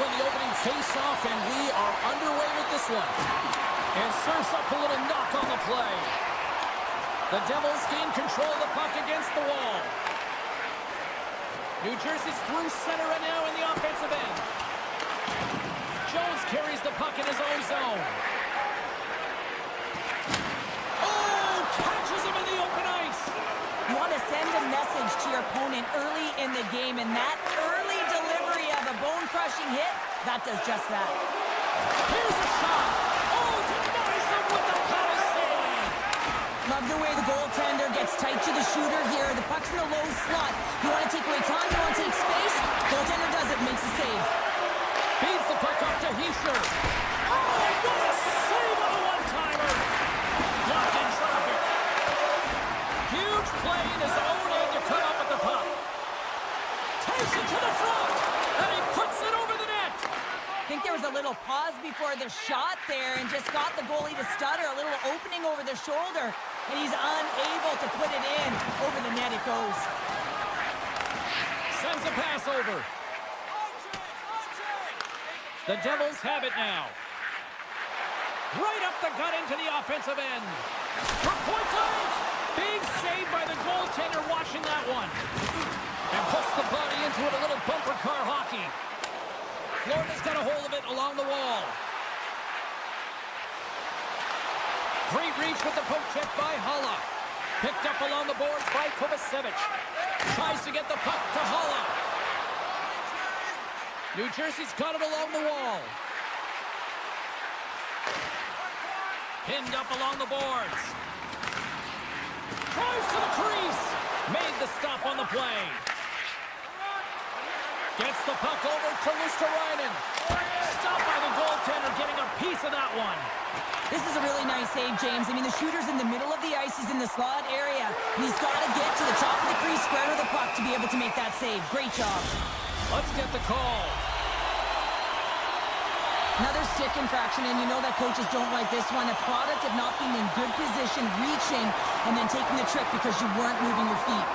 win the opening face-off, and we are underway with this one. And serves up a little knock on the play. The Devils gain control of the puck against the wall. New Jersey's through center and now in the offensive end. Jones carries the puck in his own zone. Oh, catches him in the open ice. You want to send a message to your opponent early in the game, and that early delivery of a bone-crushing hit, that does just that. Here's a shot. Oh, denies him with the power save. Love the way the goaltender gets tight to the shooter here. The puck's in the low slot. You want to take away time, you want to take space. Goaltender does it, makes a save. Feeds the puck up to Heischer. Oh, what a save on a one-timer. Blocked in traffic. Huge play in his own end to cut up at the puck. Takes it to the front, and he puts it over the net. I think there was a little pause before the shot there and just got the goalie to stutter, a little opening over the shoulder, and he's unable to put it in. Over the net it goes. Sends a pass over. The Devils have it now. Right up the gut into the offensive end. From point blank. Big save by the goaltender watching that one. And puts the body into it, a little bumper car hockey. Florida's got a hold of it along the wall. Great reach with the poke check by Haula. Picked up along the boards by Kovacevic. Tries to get the puck to Haula. New Jersey's got it along the wall. Pinned up along the boards. Drives to the crease. Made the stop on the play. Gets the puck over to Luosterainen. Stopped by the goaltender, getting a piece of that one. This is a really nice save, James. I mean, the shooter's in the middle of the ice. He's in the slot area. And he's got to get to the top of the crease, square to the puck to be able to make that save. Great job. Let's get the call. Another stick infraction, and you know that coaches don't like this one. A product of not being in good position, reaching, and then taking the trick because you weren't moving your feet.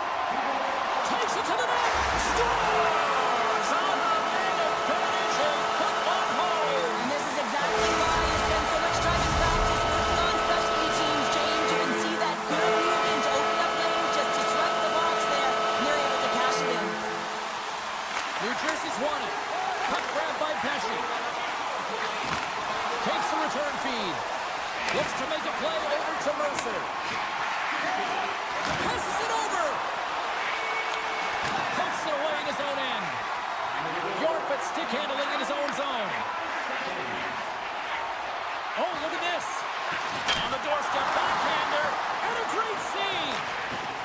Takes it to the net. Scores on the man advantage and put on hold. And this is exactly why you spend so much time in practice working on specialty teams, James. You can see that good movement to open up lanes, just disrupt the box there, and they're able to cash it in. New Jersey's won it. Puck grab by Pesce. Takes the return feed. Looks to make a play over to Mercer. Passes it over. Pokes it away in his own end. York stick handling in his own zone. Oh, look at this. On the doorstep, backhander, and a great save.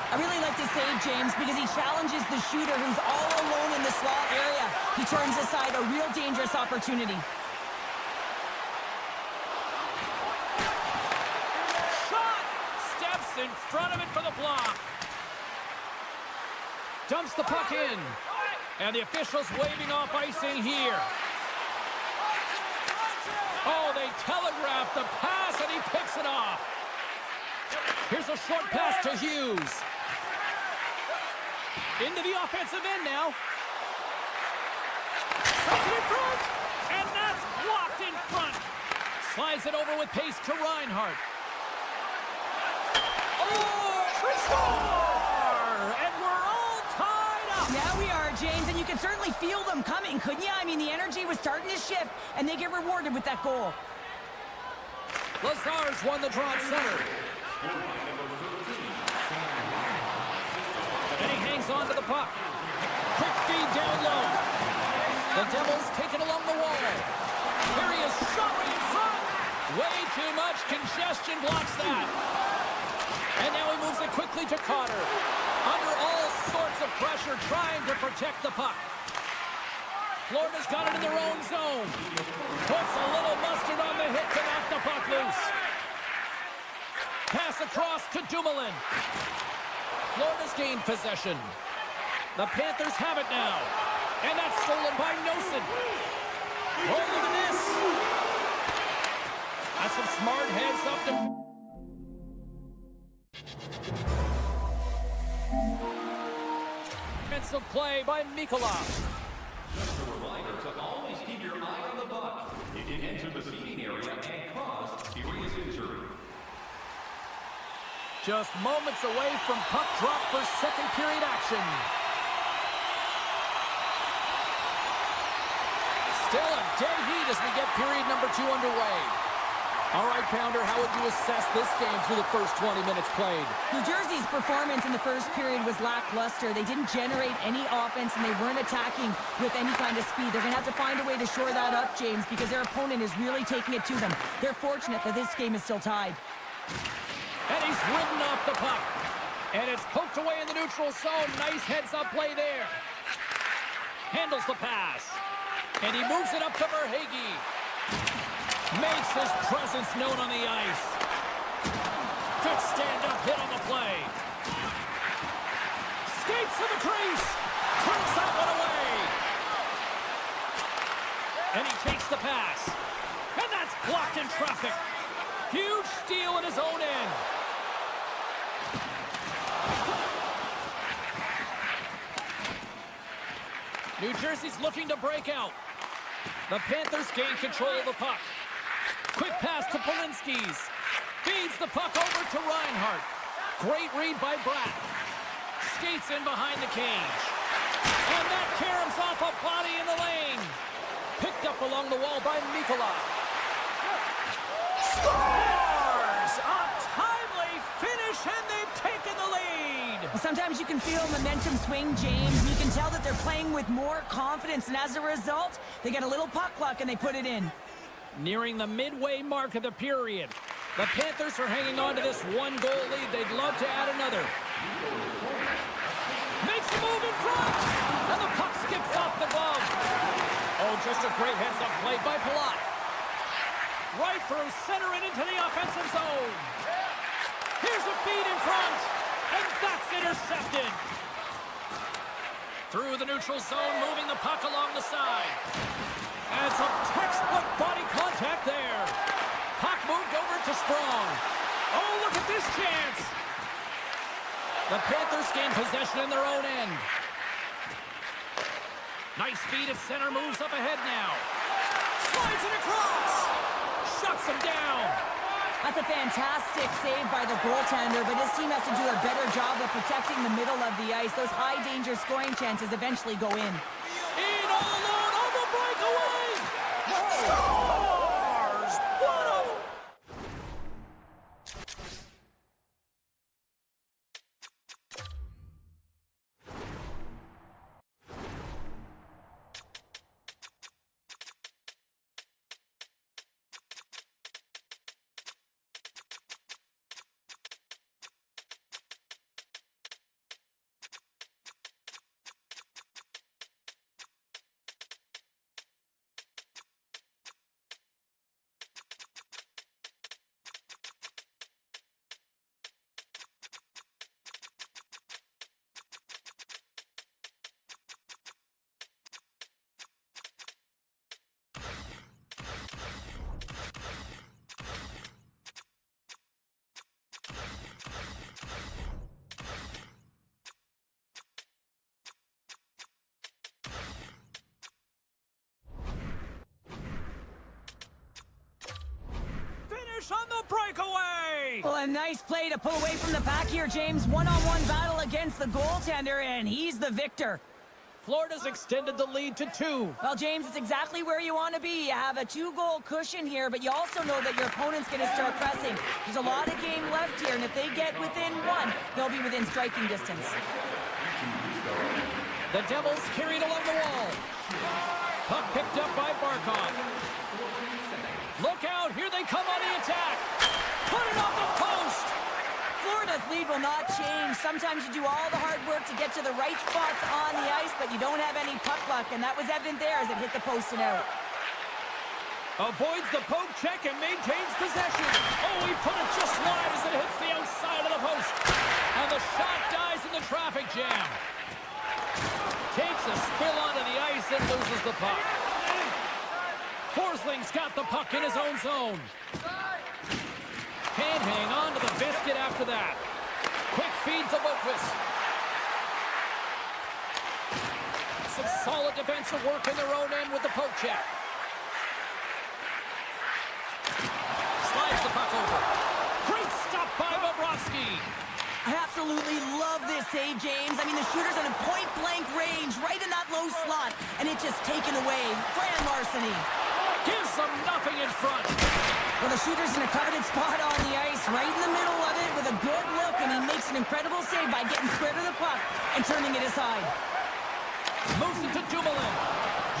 I really like this save, James, because he challenges the shooter who's all alone in the slot area. He turns aside a real dangerous opportunity. In front of it for the block. Dumps the puck in. And the officials waving off icing here. Oh, they telegraph the pass and he picks it off. Here's a short pass to Hughes. Into the offensive end now. Sets it in front. And that's blocked in front. Slides it over with pace to Reinhart. Score! And we're all tied up. Yeah, we are, James, and you can certainly feel them coming, couldn't you? I mean, the energy was starting to shift, and they get rewarded with that goal. Lazar's won the draw at center. And he hangs on to the puck. Quick feed down low. The Devils take it along the wall. Here he is, shot right in front. Way too much congestion blocks that. And now he moves it quickly to Cotter. Under all sorts of pressure, trying to protect the puck. Florida's got it in their own zone. Puts a little mustard on the hit to knock the puck loose. Pass across to Dumoulin. Florida's gained possession. The Panthers have it now. And that's stolen by Nosen. Oh, look at this. That's some smart heads up to... Defensive play by Mikola. Just a reminder to always keep your entered the seating area and caused serious injury. Just moments away from puck drop for second period action. Still a dead heat as we get period number 2 underway. All right, Pounder, how would you assess this game through the first 20 minutes played? New Jersey's performance in the first period was lackluster. They didn't generate any offense, and they weren't attacking with any kind of speed. They're going to have to find a way to shore that up, James, because their opponent is really taking it to them. They're fortunate that this game is still tied. And he's ridden off the puck. And it's poked away in the neutral zone. Nice heads-up play there. Handles the pass. And he moves it up to Verhaeghe. Makes his presence known on the ice. Good stand-up hit on the play. Skates to the crease. Turns that one away. And he takes the pass. And that's blocked in traffic. Huge steal in his own end. New Jersey's looking to break out. The Panthers gain control of the puck. Quick pass to Polinskis. Feeds the puck over to Reinhart. Great read by Bratt. Skates in behind the cage. And that caroms off a body in the lane. Picked up along the wall by Mikkola. Scores! A timely finish, and they've taken the lead. Sometimes you can feel momentum swing, James. You can tell that they're playing with more confidence, and as a result, they get a little puck luck and they put it in. Nearing the midway mark of the period. The Panthers are hanging on to this one-goal lead. They'd love to add another. Makes the move in front, and the puck skips off the glove. Oh, just a great heads-up play by Palat. Right through center and into the offensive zone. Here's a feed in front, and that's intercepted. Through the neutral zone, moving the puck along the side. And some textbook body contact there. Puck moved over to Strong. Oh, look at this chance. The Panthers gain possession in their own end. Nice feed at center, moves up ahead now. Slides it across. Shuts him down. That's a fantastic save by the goaltender, but his team has to do a better job of protecting the middle of the ice. Those high-danger scoring chances eventually go in. In all alone on the breakaway. Scores! What a... on the breakaway! Well, a nice play to pull away from the pack here, James. One-on-one battle against the goaltender, and he's the victor. Florida's extended the lead to 2. Well, James, it's exactly where you want to be. You have a 2-goal cushion here, but you also know that your opponent's going to start pressing. There's a lot of game left here, and if they get within 1, they'll be within striking distance. The Devils carried along the wall. Puck picked up by Barkov. Look out, here they come on the attack. Put it on the post. Florida's lead will not change. Sometimes you do all the hard work to get to the right spots on the ice, but you don't have any puck luck, and that was evident there as it hit the post and out. Avoids the poke check and maintains possession. Oh, he put it just wide as it hits the outside of the post. And the shot dies in the traffic jam. Takes a spill onto the ice and loses the puck. Forsling's got the puck in his own zone. Can't hang on to the biscuit after that. Quick feed to Boquist. Some solid defensive work in their own end with the poke check. I absolutely love this save, James. I mean, the shooter's in a point-blank range, right in that low slot, and it's just taken away. Grand larceny. Gives them nothing in front. Well, the shooter's in a coveted spot on the ice, right in the middle of it with a good look, and he makes an incredible save by getting square to the puck and turning it aside. Moves it to Dumoulin.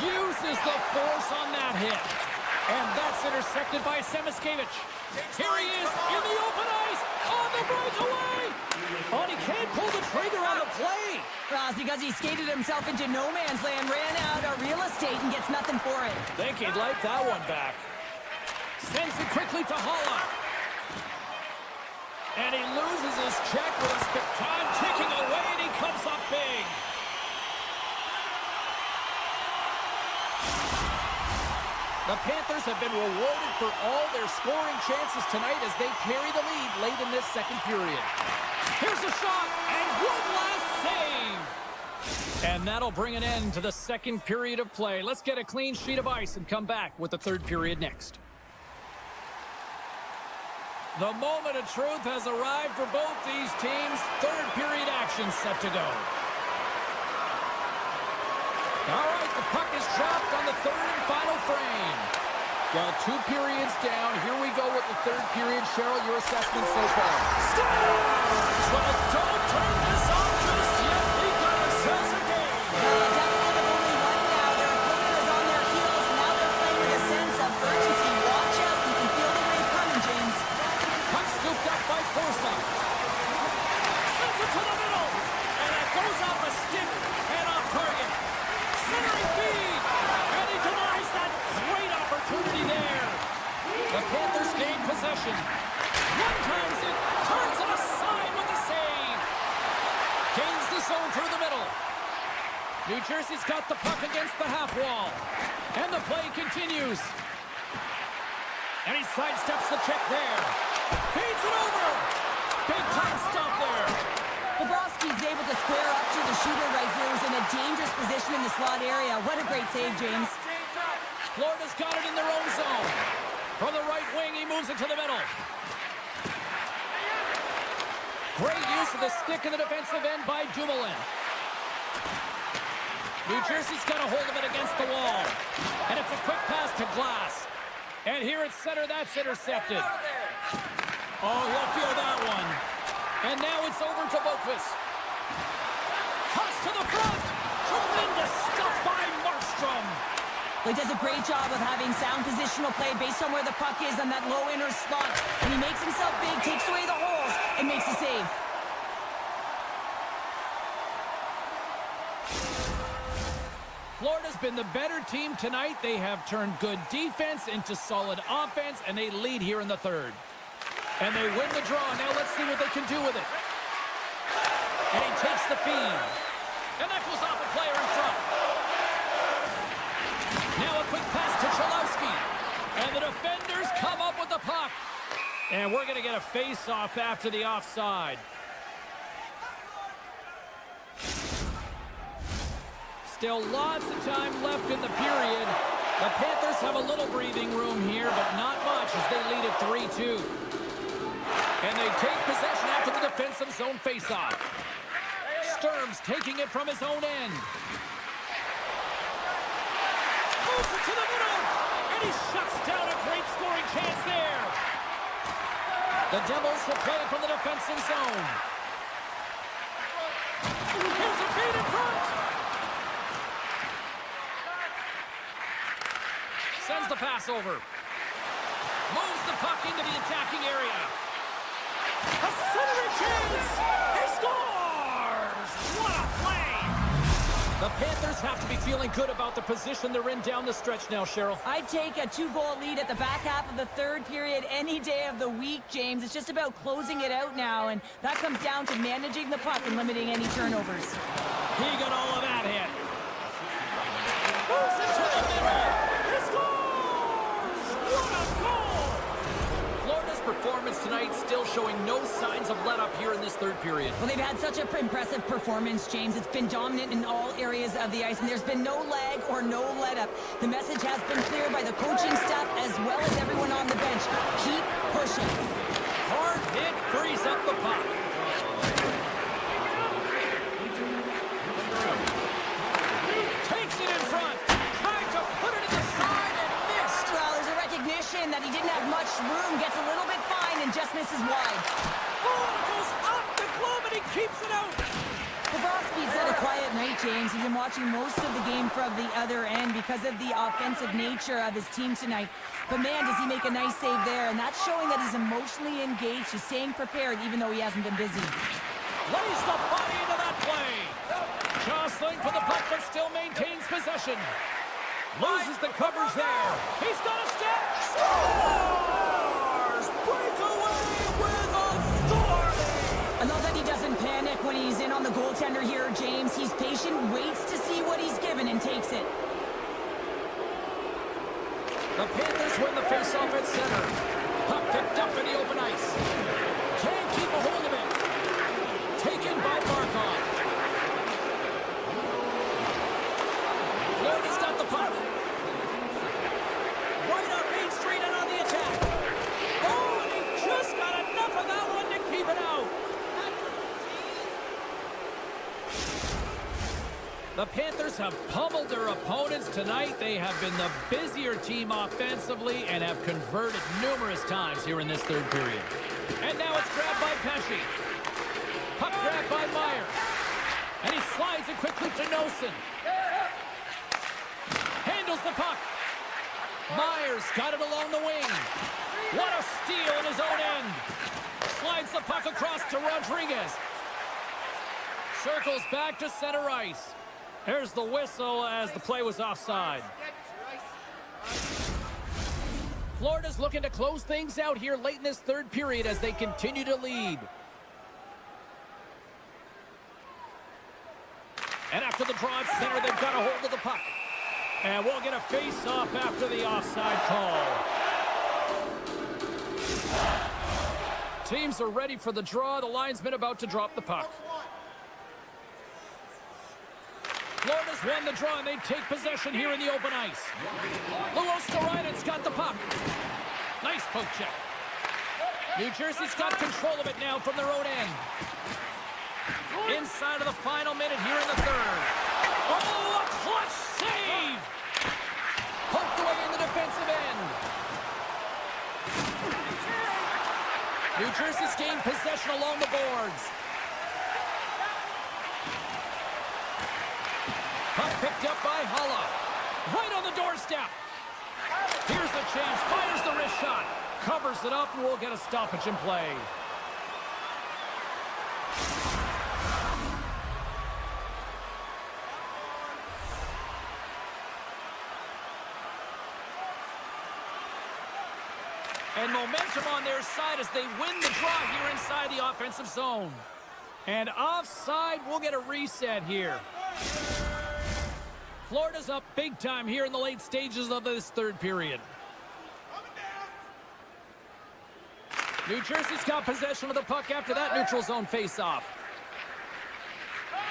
Uses the force on that hit. And that's intercepted by Semiskevich. Here he is in the open ice on the breakaway. Oh, and he can't pull the trigger on the play. Well, it's because he skated himself into no man's land, ran out of real estate, and gets nothing for it. Think he'd like that one back. Sends it quickly to Holla. And he loses his check with his time ticking away, and he comes up big. The Panthers have been rewarded for all their scoring chances tonight as they carry the lead late in this second period. Here's a shot, and one last save. And that'll bring an end to the second period of play. Let's get a clean sheet of ice and come back with the third period next. The moment of truth has arrived for both these teams. Third period action set to go. All right, the puck is dropped on the third and final frame. Well, 2 periods down. Here we go with the third period. Cheryl, your assessment so far. Scores! Well, don't turn this off just yet. We got ourselves a game. Deficit of only one now. Their opponent is on their heels. Now they're playing with a sense of urgency. Watch out. You can feel the wave coming, James. Puck scooped up by Forsman. Sends it to the middle. And it goes off a stick and off target. Centering feed, and he denies that great opportunity there. The Panthers gain possession. One times it, turns it aside with a save. Gains the zone through the middle. New Jersey's got the puck against the half wall. And the play continues. And he sidesteps the check there. Feeds it over. Big time stop there. Bobrovsky's able to square up to the shooter right here, who's in a dangerous position in the slot area. What a great save, James. Florida's got it in their own zone. From the right wing, he moves it to the middle. Great use of the stick in the defensive end by Dumoulin. New Jersey's got a hold of it against the wall. And it's a quick pass to Glass. And here at center, that's intercepted. Oh, he'll feel that one. And now it's over to Boqvist. Toss to the front. Tremendous stuff by Markstrom. He does a great job of having sound positional play based on where the puck is on that low inner slot. And he makes himself big, takes away the holes, and makes a save. Florida's been the better team tonight. They have turned good defense into solid offense, and they lead here in the third. And they win the draw. Now let's see what they can do with it. And he takes the feed. And that goes off a player in front. Now a quick pass to Cholowski. And the defenders come up with the puck. And we're going to get a face-off after the offside. Still lots of time left in the period. The Panthers have a little breathing room here, but not much as they lead at 3-2. And they take possession after the defensive zone faceoff. Sturm's taking it from his own end. Moves it to the middle, and he shuts down a great scoring chance there. The Devils will play it from the defensive zone. Here's a feed in front. Sends the pass over. Moves the puck into the attacking area. A centering chance! He scores! What a play! The Panthers have to be feeling good about the position they're in down the stretch now, Cheryl. I'd take a 2-goal lead at the back half of the third period any day of the week, James. It's just about closing it out now, and that comes down to managing the puck and limiting any turnovers. He got all of that hit. Moves it to the middle. He scores! What a goal! Florida's performance tonight still showing no signs of let up here in this third period. Well, they've had such an impressive performance, James. It's been dominant in all areas of the ice, and there's been no lag or no let-up. The message has been clear by the coaching staff as well as everyone on the bench. Keep pushing. Hard hit frees up the puck. in that he didn't have much room, gets a little bit fine and just misses wide. Oh, it goes off the glove and he keeps it out. Bobrovsky's had a quiet night, James. He's been watching most of the game from the other end because of the offensive nature of his team tonight. But man, does he make a nice save there, and that's showing that he's emotionally engaged. He's staying prepared even though he hasn't been busy. Lays the body into that play. Jostling for the puck, but still maintains possession. Loses the coverage there. He's got a step. Scores! Breakaway with authority. I love that he doesn't panic when he's in on the goaltender here, James. He's patient, waits to see what he's given, and takes it. The Panthers win the faceoff at center. Puck picked up in the open ice. Can't keep a hold of it. Taken by Markov. Florida's got the puck. Right on Main Street and on the attack. Oh, and he just got enough of that one to keep it out. The Panthers have pummeled their opponents tonight. They have been the busier team offensively and have converted numerous times here in this third period. And now it's grabbed by Pesce. Puck grabbed by Myers. And he slides it quickly to Nosen. Handles the puck. Myers got it along the wing. What a steal in his own end. Slides the puck across to Rodriguez. Circles back to center ice. There's the whistle as the play was offside. Florida's looking to close things out here late in this third period as they continue to lead. And after the draw at center, they've got a hold of the puck. And we'll get a face-off after the offside call. Teams are ready for the draw. The linesman about to drop the puck. Florida's won the draw, and they take possession here in the open ice. Luosterainen's got the puck. Nice poke check. New Jersey's got control of it now from their own end. Inside of the final minute here in the third. Oh, a clutch save! Poked away in the defensive end. New Jersey's gained possession along the boards. Puck picked up by Holla. Right on the doorstep. Here's the chance. Fires the wrist shot. Covers it up, and we'll get a stoppage in play. And momentum on their side as they win the draw here inside the offensive zone. And offside, we'll get a reset here. Florida's up big time here in the late stages of this third period. New Jersey's got possession of the puck after that neutral zone face-off.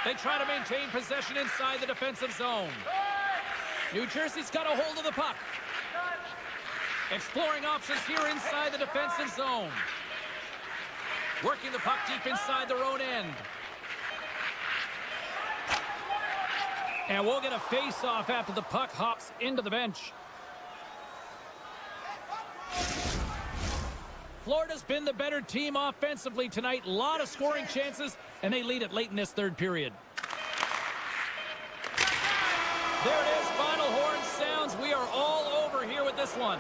They try to maintain possession inside the defensive zone. New Jersey's got a hold of the puck. Exploring options here inside the defensive zone. Working the puck deep inside their own end. And we'll get a face-off after the puck hops into the bench. Florida's been the better team offensively tonight. A lot of scoring chances, and they lead it late in this third period. There it is. Final horn sounds. We are all over here with this one.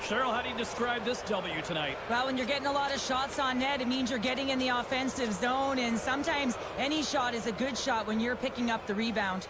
Cheryl, how do you describe this W tonight? Well, when you're getting a lot of shots on net, it means you're getting in the offensive zone, and sometimes any shot is a good shot when you're picking up the rebound.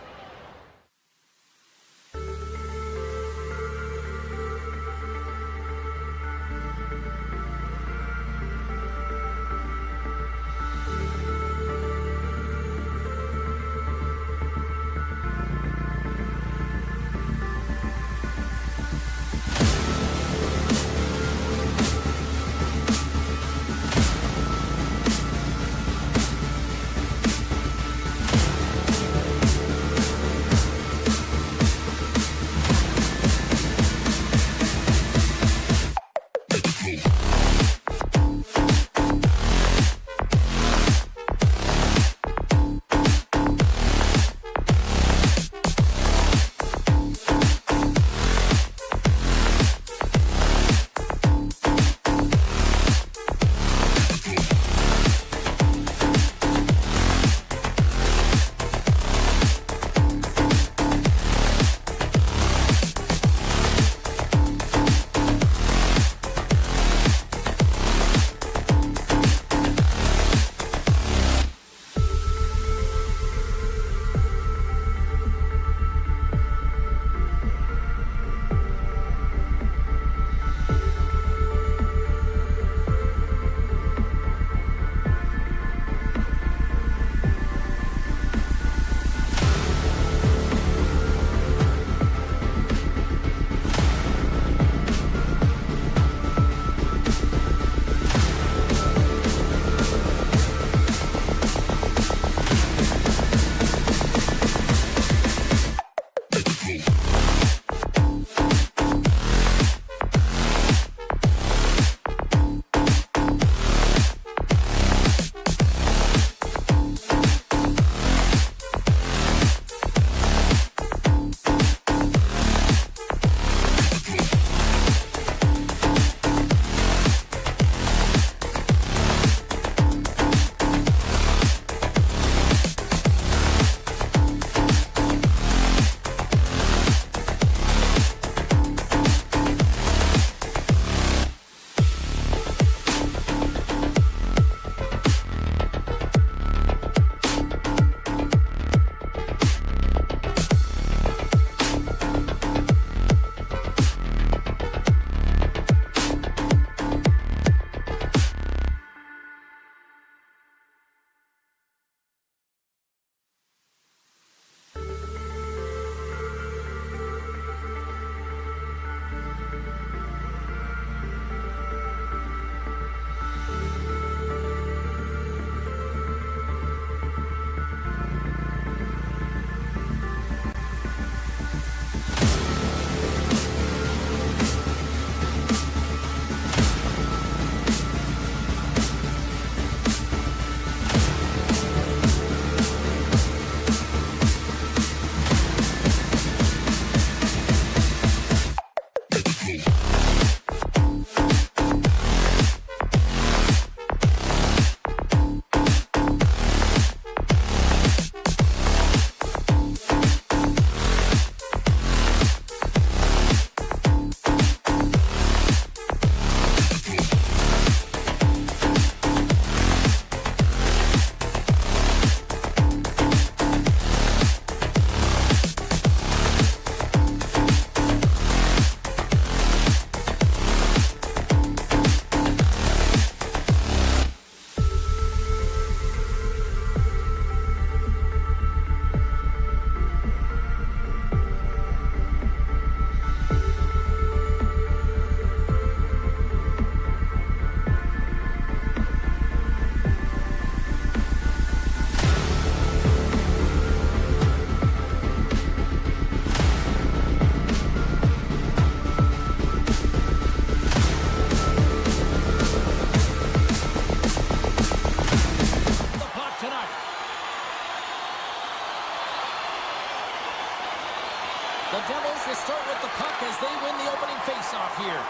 here.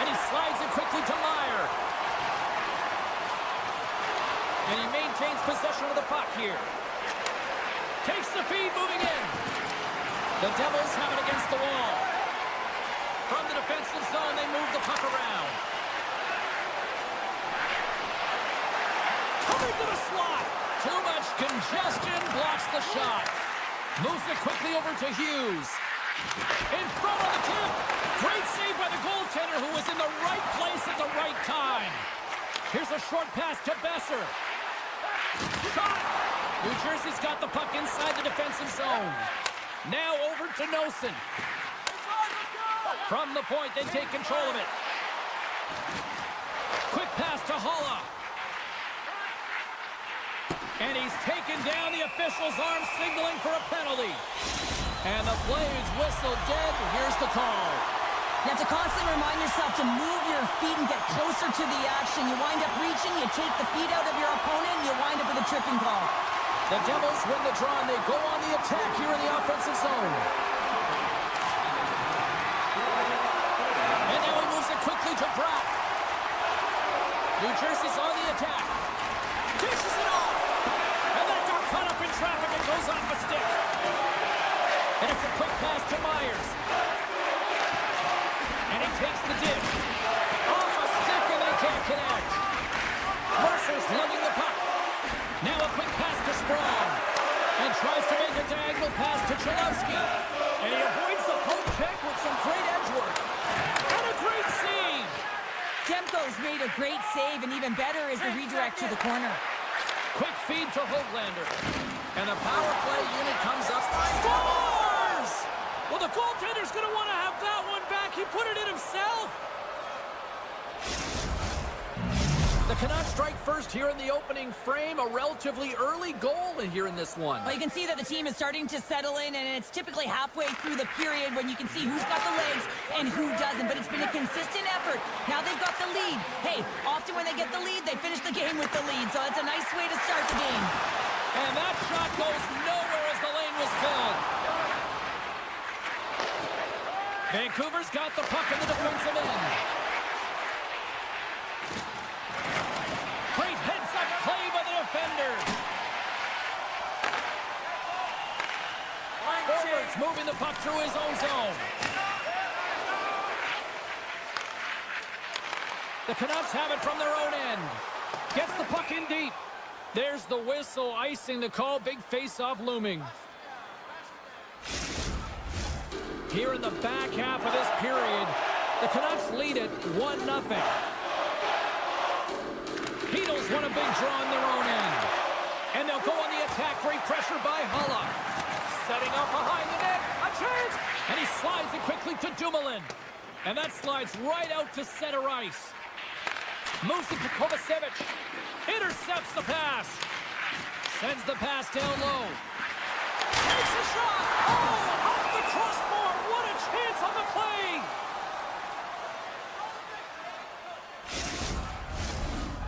And he slides it quickly to Meyer. And he maintains possession of the puck here. Takes the feed, moving in. The Devils have it against the wall. From the defensive zone, they move the puck around. Coming to the slot. Too much congestion, blocks the shot. Moves it quickly over to Hughes. In front of the tip. Great save by the goaltender who was in the right place at the right time. Here's a short pass to Besser. Shot. New Jersey's got the puck inside the defensive zone. Now over to Nosen. From the point, they take control of it. Quick pass to Holla. And he's taken down. The official's arm signaling for a penalty. And the Blades whistle dead. Here's the call. You have to constantly remind yourself to move your feet and get closer to the action. You wind up reaching, you take the feet out of your opponent, and you wind up with a tripping call. The Devils win the draw, and they go on the attack here in the offensive zone. And now he moves it quickly to Bratt. New Jersey's on the attack. Dishes it off. And then got caught up in traffic and goes off a stick. And it's a quick pass to Myers. And he takes the dish. Off a stick and they can't connect. Mercer's lugging the puck. Now a quick pass to Sprong. And tries to make a diagonal pass to Chalowski. And he avoids the poke check with some great edge work. And a great save. Demko's made a great save, and even better is the redirect to the corner. Quick feed to Hoglander. And the power play unit comes up. Scores! Well, the goaltender's going to want to have that one back. He put it in himself. The Canucks strike first here in the opening frame. A relatively early goal here in this one. Well, you can see that the team is starting to settle in, and it's typically halfway through the period when you can see who's got the legs and who doesn't. But it's been a consistent effort. Now they've got the lead. Hey, often when they get the lead, they finish the game with the lead. So it's a nice way to start the game. And that shot goes nowhere as the lane was filled. Vancouver's got the puck in the defensive end. Great heads-up play by the defender. Forwards moving the puck through his own zone. The Canucks have it from their own end. Gets the puck in deep. There's the whistle, icing the call. Big face-off looming. Here in the back half of this period, the Canucks lead it 1-0. Heatles won a big draw on their own end. And they'll go on the attack. Great pressure by Hulla. Setting up behind the net. A chance! And he slides it quickly to Dumoulin. And that slides right out to center ice. Moves it to Kovacevic. Intercepts the pass. Sends the pass down low. Takes a shot. Oh, off the crossbar. What a chance on the play.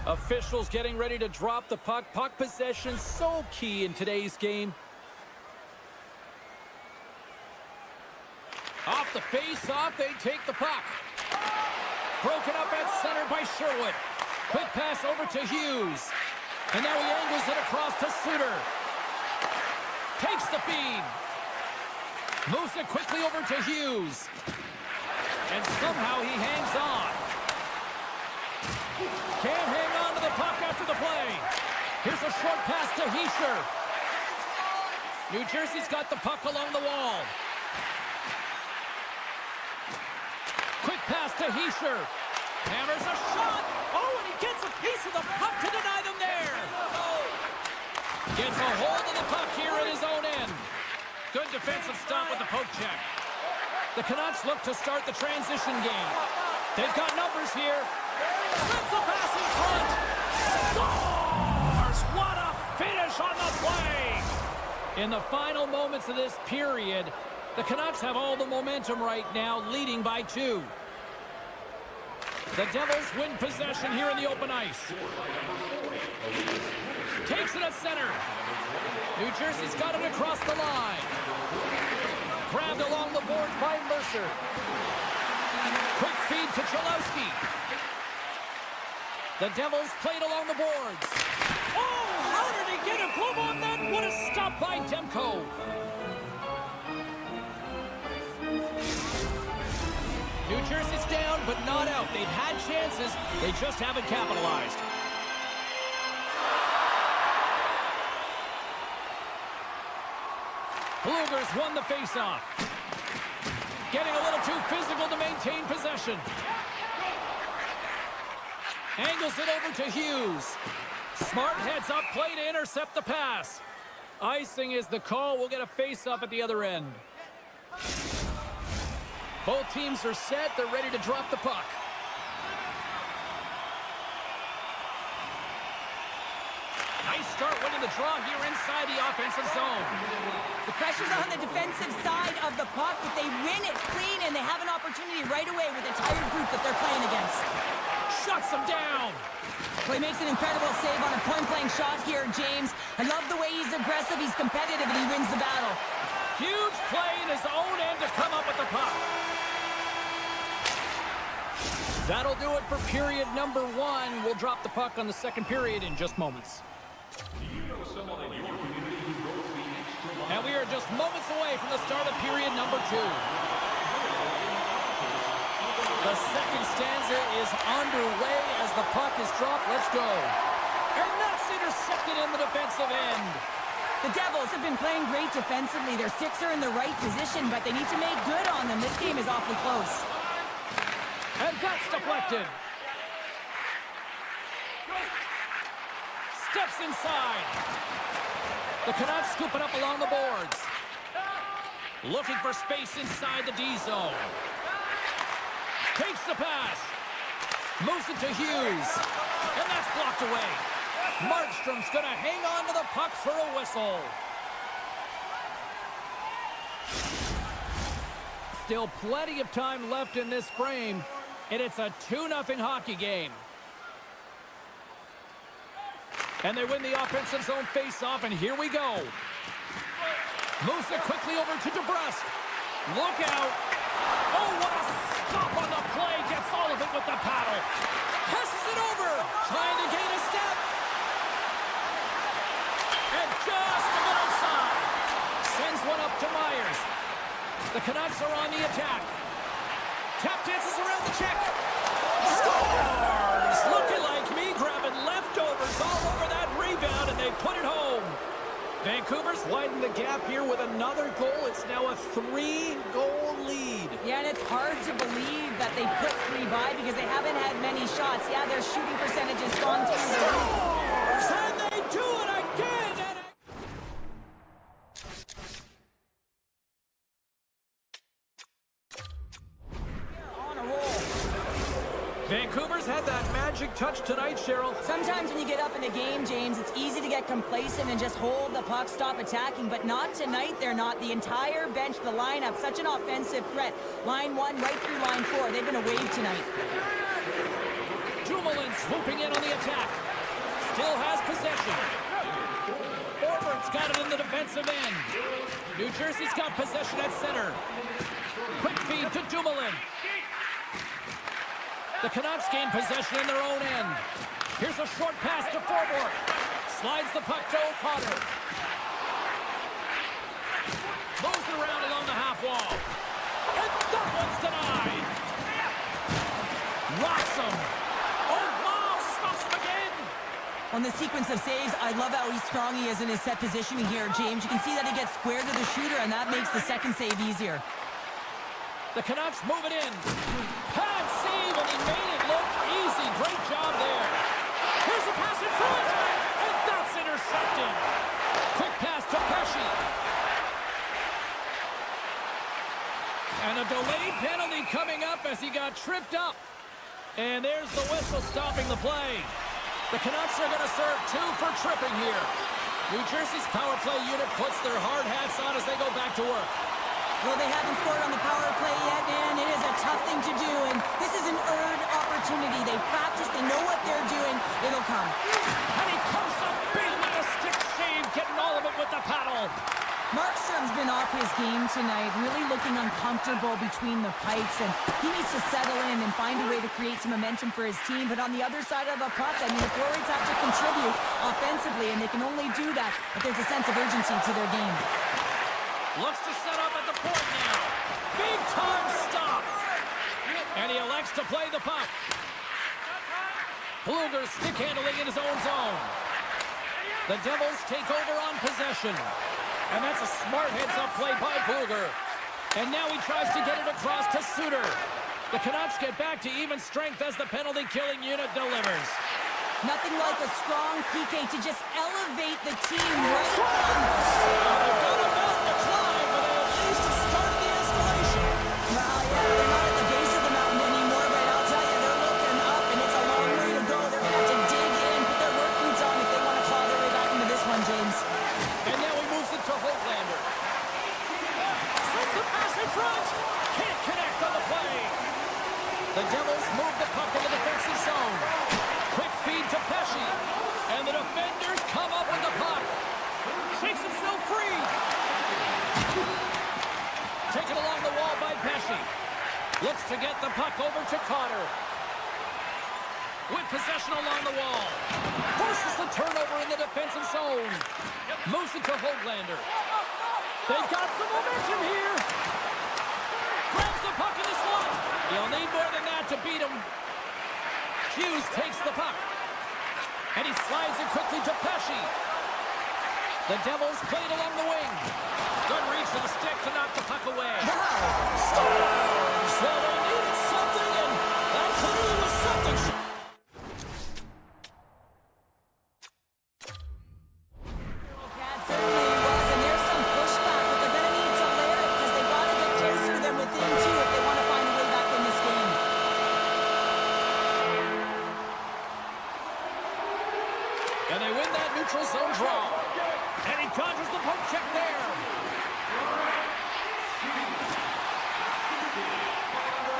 Officials getting ready to drop the puck. Puck possession so key in today's game. Off the face-off, they take the puck. Broken up at center by Sherwood. Quick pass over to Hughes. And now he angles it across to Suter. Takes the feed. Moves it quickly over to Hughes. And somehow he hangs on. Can't hang on to the puck after the play. Here's a short pass to Hischier. New Jersey's got the puck along the wall. Quick pass to Hischier. Hammers a shot. Oh, and he gets a piece of the puck to deny them there. Gets a hold of the puck here at his own end. Good defensive stop with the poke check. The Canucks look to start the transition game. They've got numbers here. Sends the pass in front. Scores! What a finish on the play! In the final moments of this period, the Canucks have all the momentum right now, leading by 2. The Devils win possession here in the open ice. Takes it at center. New Jersey's got it across the line. Grabbed along the boards by Mercer. Quick feed to Cholowski. The Devils played along the boards. Oh, how did he get a glove on that? What a stop by Demko. New Jersey's down, but not out. They've had chances. They just haven't capitalized. Bluegers won the faceoff. Getting a little too physical to maintain possession. Angles it over to Hughes. Smart heads up play to intercept the pass. Icing is the call. We'll get a face-off at the other end. Both teams are set. They're ready to drop the puck. Nice start winning the draw here inside the offensive zone. The pressure's on the defensive side of the puck, but they win it clean, and they have an opportunity right away with the tired group that they're playing against. Shuts them down. Well, he makes an incredible save on a point-blank shot here, James. I love the way he's aggressive, he's competitive, and he wins the battle. Huge play in his own end to come up with the puck. That'll do it for period number 1. We'll drop the puck on the second period in just moments. Do you know someone in your community who goes the extra mile? And we are just moments away from the start of period number 2. The second stanza is underway as the puck is dropped. Let's go. And that's intercepted in the defensive end. The Devils have been playing great defensively. Their sticks are in the right position, but they need to make good on them. This game is awfully close. And that's deflected. Steps inside. The Canucks scoop it up along the boards. Looking for space inside the D zone. Takes the pass. Moves it to Hughes. And that's blocked away. Markstrom's going to hang on to the puck for a whistle. Still plenty of time left in this frame, and it's a 2-0 hockey game. And they win the offensive zone face-off, and here we go. Moves it quickly over to DeBrusque. Look out. Oh, what a stop on the play. Gets all of it with the paddle. Passes it over. Trying to gain a step. And just a bit outside. Sends one up to Myers. The Canucks are on the attack. Tap dances around the check. Scores! Looking like me, grabbing leftovers all over that rebound, and they put it home. Vancouver's widened the gap here with another goal. It's now a 3-goal lead. Yeah, and it's hard to believe that they put 3 by because they haven't had many shots. Yeah, their shooting percentage has gone through the roof. Scores! And they do it again! On a roll. Vancouver's had that magic touch tonight, Cheryl. Sometimes when you get up in a game, James, it's easy to get complacent and just hold the puck, stop attacking, but not tonight. They're not. The entire bench, the lineup, such an offensive threat. Line 1 right through line 4. They've been a wave tonight. Dumoulin swooping in on the attack. Still has possession. Orbert's got it in the defensive end. New Jersey's got possession at center. Quick feed to Dumoulin. The Canucks gain possession in their own end. Here's a short pass to Forbort. Slides the puck to O'Connor. Moves it around along the half wall. And that one's denied. Rocks him. Oh, wow, stops him again. On the sequence of saves, I love how strong he is in his set positioning here, James. You can see that he gets square to the shooter, and that makes the second save easier. The Canucks move it in. Pad save, and he made it look easy. Great job there. Here's a pass in front, and that's intercepted. Quick pass to Pesci. And a delayed penalty coming up as he got tripped up. And there's the whistle stopping the play. The Canucks are going to serve 2 for tripping here. New Jersey's power play unit puts their hard hats on as they go back to work. Well, they haven't scored on the power play yet, man. It is a tough thing to do, and this is an earned opportunity. They practice, they know what they're doing. It'll come. And he comes up big with a stick save, getting all of it with the paddle. Markstrom's been off his game tonight, really looking uncomfortable between the pipes, and he needs to settle in and find a way to create some momentum for his team. But on the other side of the puck, I mean, the forwards have to contribute offensively, and they can only do that if there's a sense of urgency to their game. Looks to set up at the point now. Big time stop. And he elects to play the puck. Bluger stick handling in his own zone. The Devils take over on possession. And that's a smart heads-up play by Bluger. And now he tries to get it across to Suter. The Canucks get back to even strength as the penalty-killing unit delivers. Nothing like a strong PK to just elevate the team right on. They've got a mountain to climb, but they at least have started the escalation. Well, yeah, they're not at the base of the mountain anymore, but I'll tell you, they're looking up, and it's a long way to go. They're going to have to dig in, put their work boots on if they want to claw their way back into this one, James. And now he moves it to Holtlander. Sends a pass in front. Can't connect on the play. The Devils move the puck in the defensive zone. Quick feed to Pesce. And the defenders come up with the puck. Shakes himself free. Taken along the wall by Pesce. Looks to get the puck over to Cotter. With possession along the wall. Forces the turnover in the defensive zone. Moves it to Holtlander. They've got some momentum here. Grabs the puck in the slot. He'll need more than that to beat him. Hughes takes the puck. And he slides it quickly to Pesce. The Devils play it along the wing. Good reach of the stick to knock the puck away. Stars! So they needed something, and that clearly was something. That certainly was, and there's some pushback, but they're going to need to layer it because they've got to get closer than within two if they want to find a way back in this game. And they win that neutral zone draw. And he dodges the poke check there.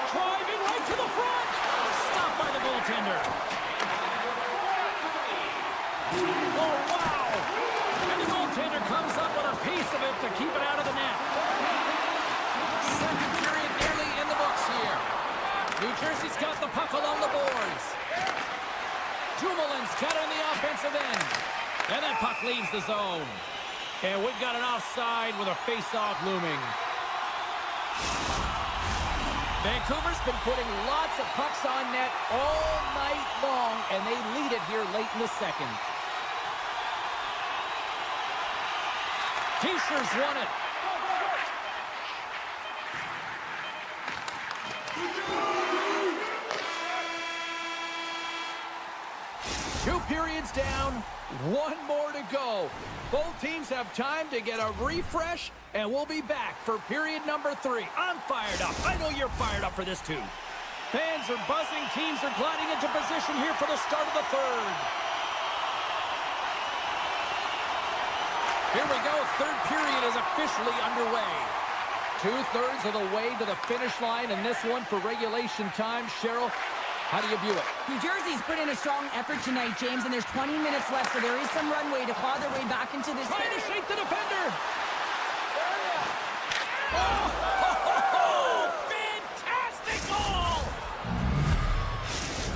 Driving right to the front. Stopped by the goaltender. Oh, wow. And the goaltender comes up with a piece of it to keep it out of the net. Second period nearly in the books here. New Jersey's got the puck along the boards. Dumoulin's got it in the offensive end. And that puck leaves the zone. And we've got an offside with a face-off looming. Vancouver's been putting lots of pucks on net all night long, and they lead it here late in the second. T-shirts won it. Two periods down, one more to go. Both teams have time to get a refresh, and we'll be back for period number 3. I'm fired up. I know you're fired up for this too. Fans are buzzing. Teams are gliding into position here for the start of the third. Here we go. Third period is officially underway. 2/3 of the way to the finish line, and this one for regulation time. Cheryl, how do you view it? New Jersey's put in a strong effort tonight, James, and there's 20 minutes left, so there is some runway to claw their way back into this. Trying to shake the defender. Oh, fantastic goal!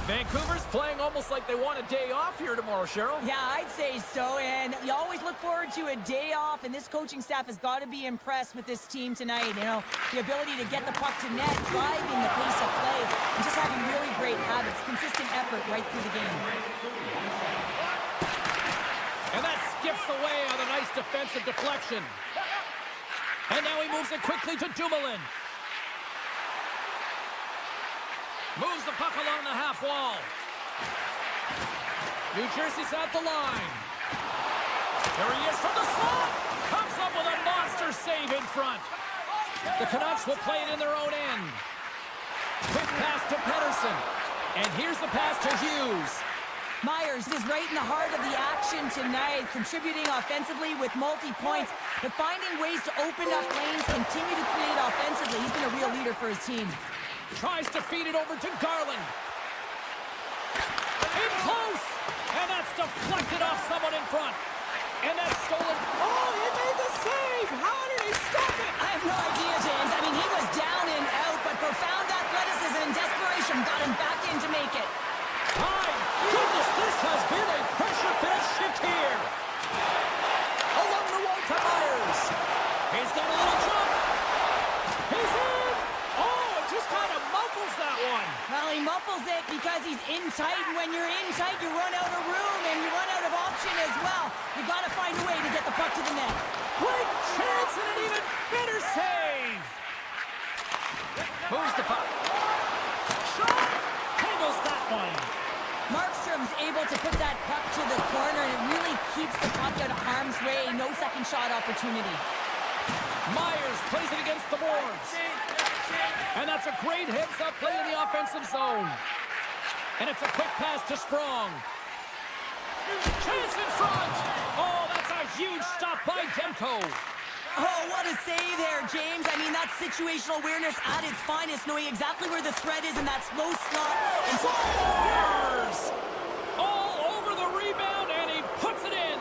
Vancouver's playing almost like they want a day off here tomorrow, Cheryl. Yeah, I'd say so, and you always look forward to a day off, and this coaching staff has got to be impressed with this team tonight. You know, the ability to get the puck to net, driving the pace of play, and just having really great habits, consistent effort right through the game. And that skips away on a nice defensive deflection. And now he moves it quickly to Dumoulin. Moves the puck along the half wall. New Jersey's at the line. There he is from the slot. Comes up with a monster save in front. The Canucks will play it in their own end. Quick pass to Pettersson. And here's the pass to Hughes. Myers is right in the heart of the action tonight, contributing offensively with multi-points, but finding ways to open up lanes, continue to create offensively. He's been a real leader for his team. Tries to feed it over to Garland. In close! And that's deflected off someone in front. And that's stolen. Oh, he made the save. How did he stop it? I have no idea, James. I mean, he was down and out, but profound athleticism and desperation got him back in to make it. My goodness, this has been a pressure-filled shift here. Along the wall to Myers. He's got a little jump. He's in. Oh, it just kind of muffles that one. Well, he muffles it because he's in tight, and when you're in tight, you run out of room, and you run out of option as well. You got to find a way to get the puck to the net. Great chance and an even better save. Moves the puck. Shot. Handles that one. Markstrom's able to put that puck to the corner, and it really keeps the puck out of harm's way. No second shot opportunity. Myers plays it against the boards. And that's a great heads-up play in the offensive zone. And it's a quick pass to Strong. Chance in front. Oh, that's a huge stop by Demko. Oh, what a save there, James. I mean, that's situational awareness at its finest, knowing exactly where the threat is in that slow slot. And Myers! All over the rebound, and he puts it in.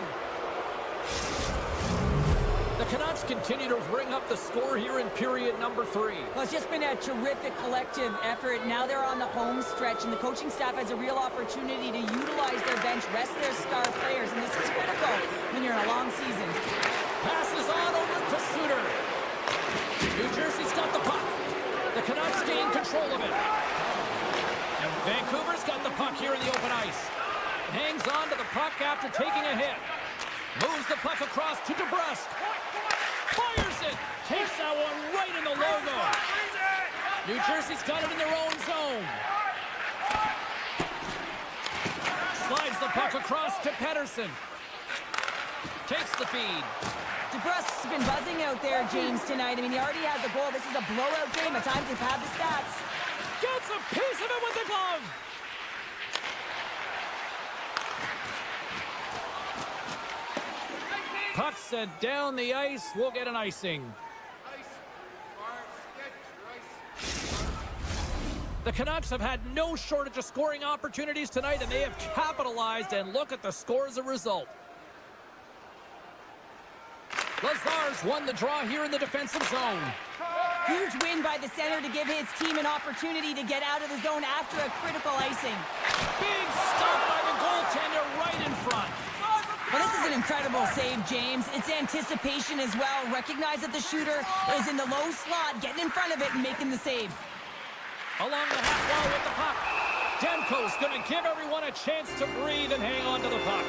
The Canucks continue to ring up the score here in period number 3. Well, it's just been a terrific collective effort. Now they're on the home stretch, and the coaching staff has a real opportunity to utilize their bench, rest their star players, and this is critical when you're in a long season. Passes on over to Suter. New Jersey's got the puck. The Canucks gain control of it. And Vancouver's got the puck here in the open ice. Hangs on to the puck after taking a hit. Moves the puck across to DeBrusque. Fires it. Takes that one right in the logo. New Jersey's got it in their own zone. Slides the puck across to Pettersson. Takes the feed. DeBrusque's been buzzing out there, James, tonight. I mean, he already has a goal. This is a blowout game. At times, they've had the stats. Gets a piece of it with the glove. Puck sent down the ice. We'll get an icing. The Canucks have had no shortage of scoring opportunities tonight, and they have capitalized, and look at the score as a result. Lazar's won the draw here in the defensive zone. Huge win by the center to give his team an opportunity to get out of the zone after a critical icing. Big stop by the goaltender right in front. Well, this is an incredible save, James. It's anticipation as well. Recognize that the shooter is in the low slot, getting in front of it and making the save. Along the half wall with the puck. Demko's going to give everyone a chance to breathe and hang on to the puck.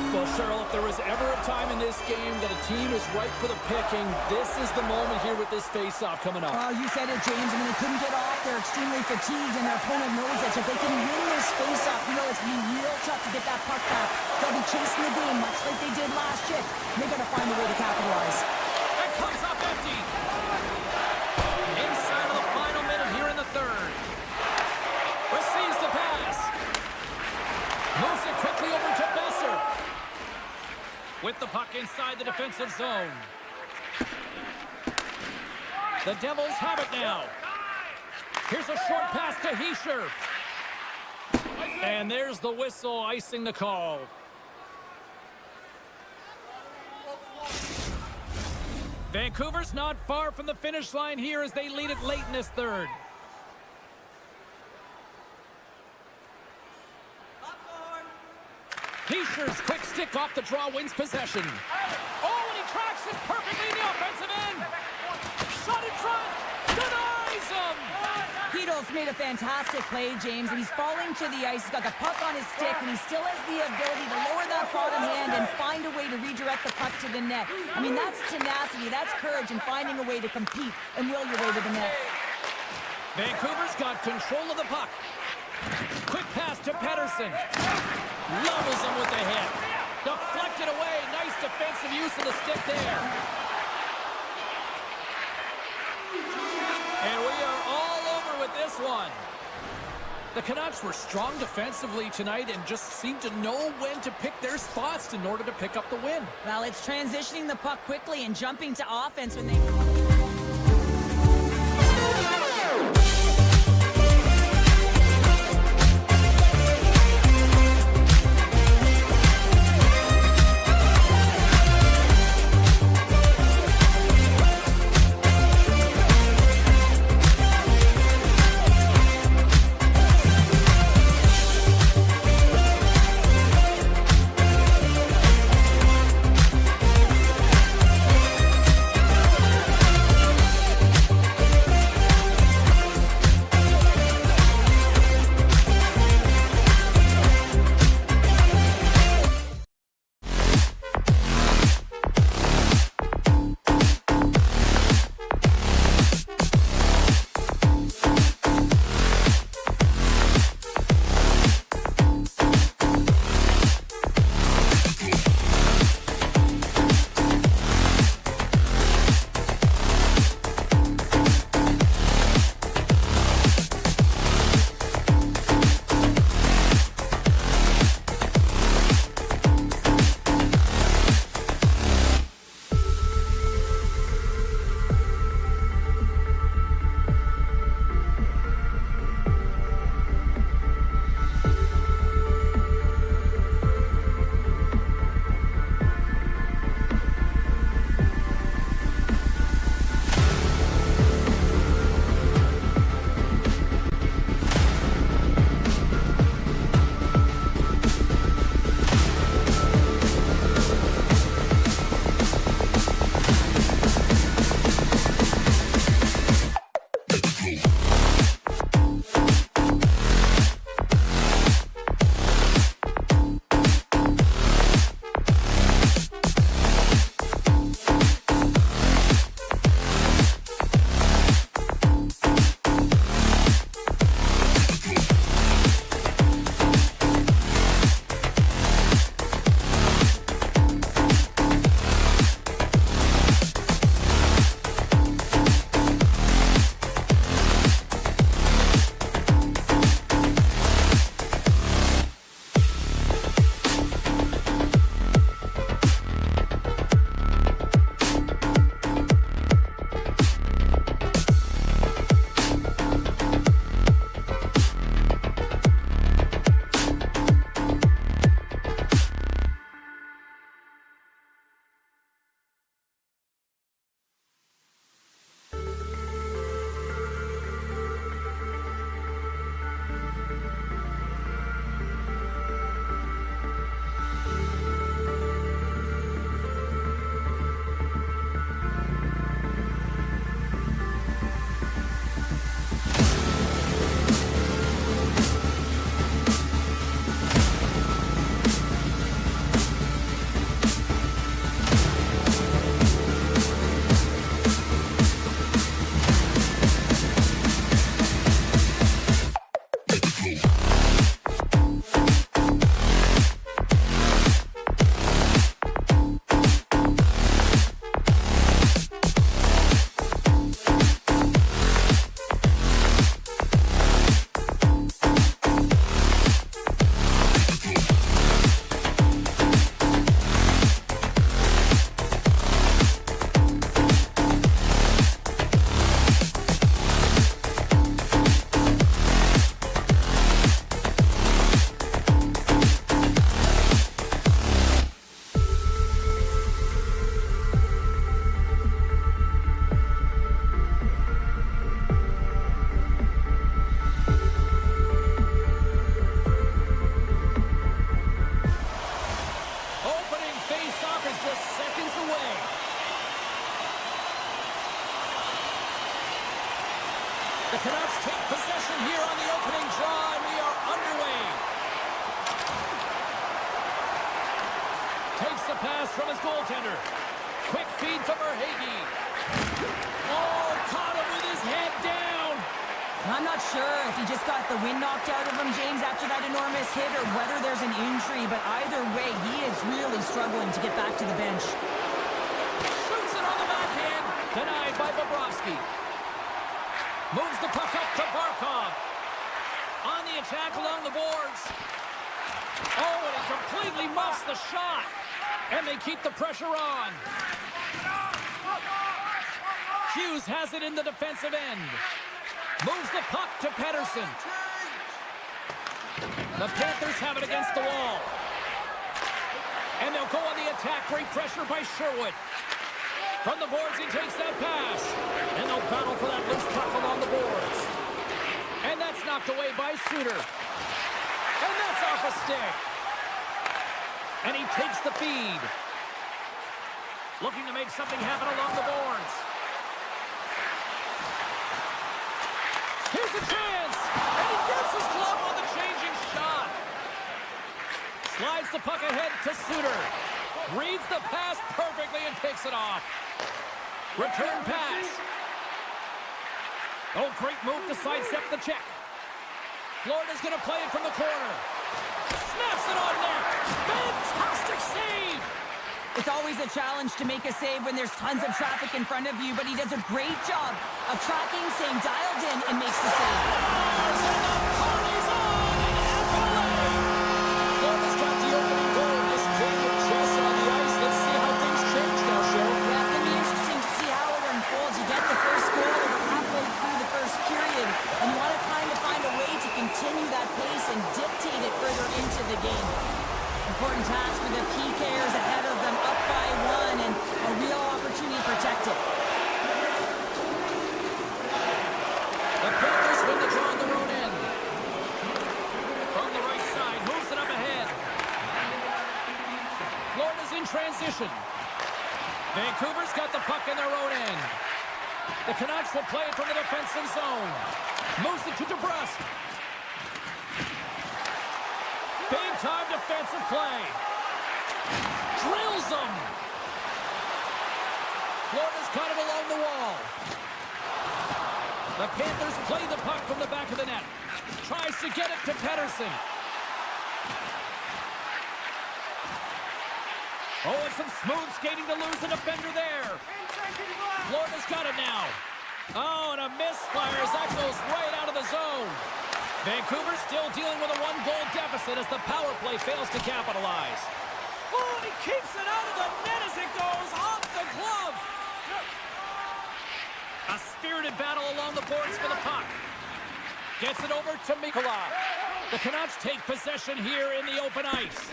Well, Cheryl, if there was ever a time in this game that a team is ripe for the picking, this is the moment here with this face-off coming up. Well, you said it, James. I mean, they couldn't get off. They're extremely fatigued, and their opponent knows it. So if they can win this face-off, you know it's going to be real tough to get that puck back. They'll be chasing the game, much like they did last year. They're going to find a way to capitalize. It comes up empty. Inside of the final minute here in the third. Receives the pass. Moves it quickly over to Besser. With the puck inside the defensive zone. The Devils have it now. Here's a short pass to Hischier. And there's the whistle, icing the call. Vancouver's not far from the finish line here as they lead it late in this third. Hischier's quick stick off the draw wins possession. Oh, and he tracks it perfectly in the offensive end. Shot in front. Denies him. Kratos made a fantastic play, James, and he's falling to the ice. He's got the puck on his stick, and he still has the ability to lower that bottom hand and find a way to redirect the puck to the net. I mean, that's tenacity, that's courage, and finding a way to compete and will your way to the net. Vancouver's got control of the puck. Quick pass to Pettersson. Levels him with the hit. Deflected away. Nice defensive use of the stick there. And we are all over with this one. The Canucks were strong defensively tonight and just seemed to know when to pick their spots in order to pick up the win. Well, it's transitioning the puck quickly and jumping to offense when they... The Canucks take possession here on the opening draw, and we are underway. Takes the pass from his goaltender. Quick feed to Verhaeghe. Oh, caught him with his head down. I'm not sure if he just got the wind knocked out of him, James, after that enormous hit, or whether there's an injury, but either way, he is really struggling to get back to the bench. Shoots it on the backhand. Denied by Bobrovsky. Moves the puck up to Barkov. On the attack along the boards. Oh, and he completely muffs the shot. And they keep the pressure on. Hughes has it in the defensive end. Moves the puck to Pettersson. The Panthers have it against the wall. And they'll go on the attack. Great pressure by Sherwood. From the boards, he takes that pass. And they'll battle for that loose puck along the boards. And that's knocked away by Suter. And that's off a stick. And he takes the feed. Looking to make something happen along the boards. Here's a chance. And he gets his glove on the changing shot. Slides the puck ahead to Suter. Reads the pass perfectly and picks it off. Return pass. Oh, great move to sidestep the check. Florida's going to play it from the corner. Snaps it on net. Fantastic save. It's always a challenge to make a save when there's tons of traffic in front of you, but he does a great job of tracking, staying dialed in, and makes the save. And the party's on in FLA. Florida's got the opening goal. This game of chess on the ice. Let's see how things change now, Cheryl. Yeah, it's going to be interesting to see how it unfolds. You get the first goal over halfway through the first period, and you want to kind of find a way to continue that pace and dictate it further into the game. Important task for the PKers ahead of them, up by 1, and a real opportunity to protect it. The Panthers win the draw on their own end. From the right side, moves it up ahead. Florida's in transition. Vancouver's got the puck in their own end. The Canucks will play it from the defensive zone. Moves it to DeBrusque. Big-time defensive play. Drills them. Florida's got it along the wall. The Panthers play the puck from the back of the net. Tries to get it to Pettersson. Oh, and some smooth skating to lose a defender there. Florida's got it now. Oh, and a misfire as that goes right out of the zone. Vancouver still dealing with a one-goal deficit as the power play fails to capitalize. Oh, and he keeps it out of the net as it goes off the glove. A spirited battle along the boards for the puck. Gets it over to Mikkola. The Canucks take possession here in the open ice.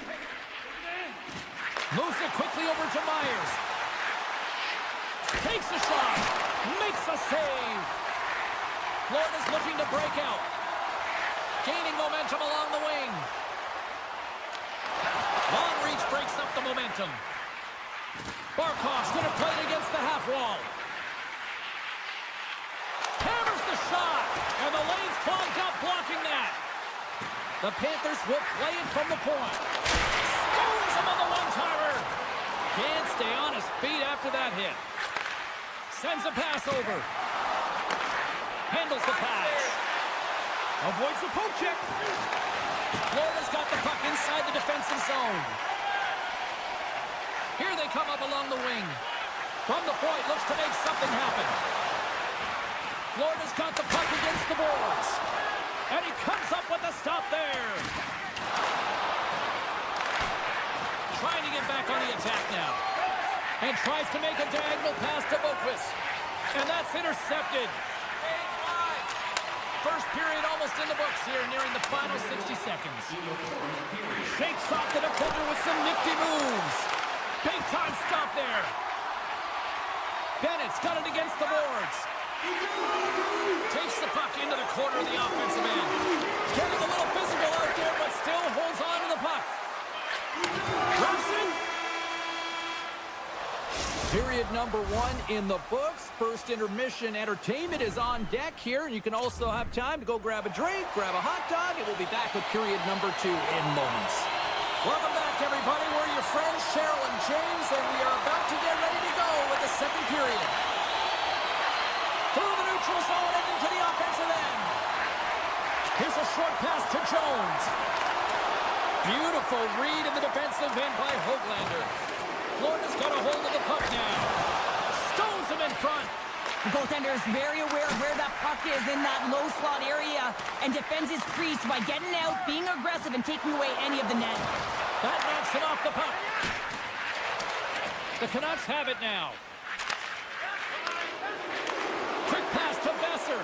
Moves it quickly over to Myers. Takes a shot. Makes a save. Florida's looking to break out. Gaining momentum along the wing. Long reach breaks up the momentum. Barkov's going to play it against the half wall. Hammers the shot. And the lane's clogged up, blocking that. The Panthers will play it from the point. Stones him on the one-timer. Can't stay on his feet after that hit. Sends a pass over. Handles the pass. Avoids the poke check. Florida's got the puck inside the defensive zone. Here they come up along the wing. From the point, looks to make something happen. Florida's got the puck against the boards. And he comes up with a stop there. Trying to get back on the attack now. And tries to make a diagonal pass to Boquist. And that's intercepted. First period almost in the books here, nearing the final 60 seconds. Shakes off the defender with some nifty moves. Big time stop there. Bennett's got it against the boards. Takes the puck into the corner of the offensive end. Getting a little physical out there, but still holds on to the puck. Robson. Period number 1 in the books. First intermission entertainment is on deck here, and you can also have time to go grab a drink, grab a hot dog, and we'll be back with period number 2 in moments. Welcome back, everybody. We're your friends, Cheryl and James, and we are about to get ready to go with the second period. Through the neutral zone and into the offensive end. Here's a short pass to Jones. Beautiful read in the defensive end by Höglander. Florida's got a hold of the puck now. Stones him in front. The goaltender is very aware of where that puck is in that low slot area and defends his crease by getting out, being aggressive, and taking away any of the net. That knocks it off the puck. The Canucks have it now. Quick pass to Besser.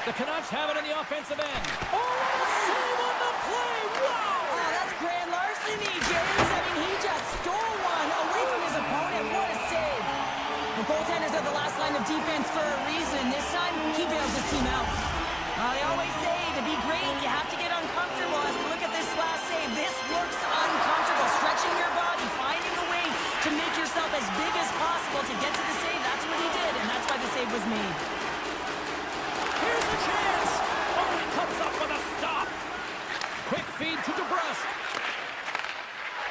The Canucks have it in the offensive end. Oh, save on the play! Wow! Oh, that's grand larceny, James. I mean, he just stole one away from his opponent. What a save. The goaltenders are the last line of defense for a reason. This time, he bails his team out. They always say to be great, you have to get uncomfortable. As we look at this last save, this looks uncomfortable. Stretching your body, finding a way to make yourself as big as possible to get to the save. That's what he did, and that's why the save was made. Here's a chance. Oh, he comes up with a stop. Quick feed to DeBrusque.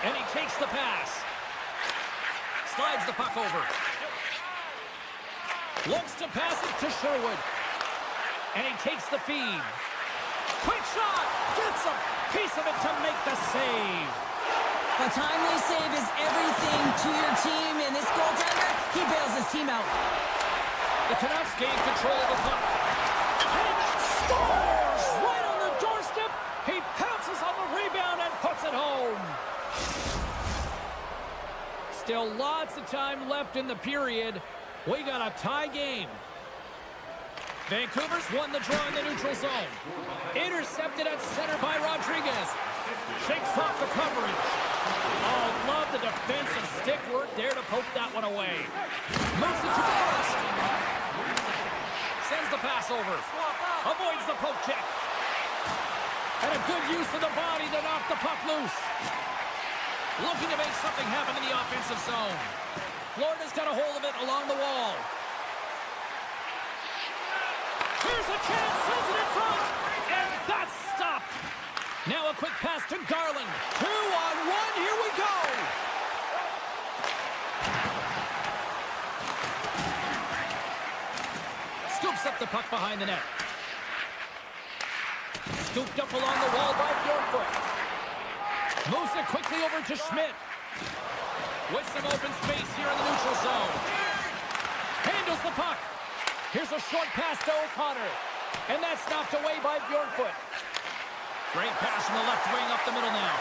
And he takes the pass. Slides the puck over. Looks to pass it to Sherwood. And he takes the feed. Quick shot. Gets a piece of it to make the save. A timely save is everything to your team, and this goaltender, he bails his team out. The Canucks gain control of the puck. And scores! Right on the doorstep. He pounces on the rebound and puts it home. Still lots of time left in the period. We got a tie game. Vancouver's won the draw in the neutral zone. Intercepted at center by Rodriguez. Shakes off the coverage. Oh, love the defensive stick work there to poke that one away. Moves it to the pass. Sends the pass over. Avoids the poke check. And a good use of the body to knock the puck loose. Looking to make something happen in the offensive zone. Florida's got a hold of it along the wall. Here's a chance, sends it in front, and that's stopped. Now a quick pass to Garland. 2-on-1, here we go. Scoops up the puck behind the net. Scooped up along the wall by Bjorkfoot. Moves it quickly over to Schmidt. With some open space here in the neutral zone. Handles the puck. Here's a short pass to O'Connor. And that's knocked away by Bjorkfoot. Great pass from the left wing up the middle now.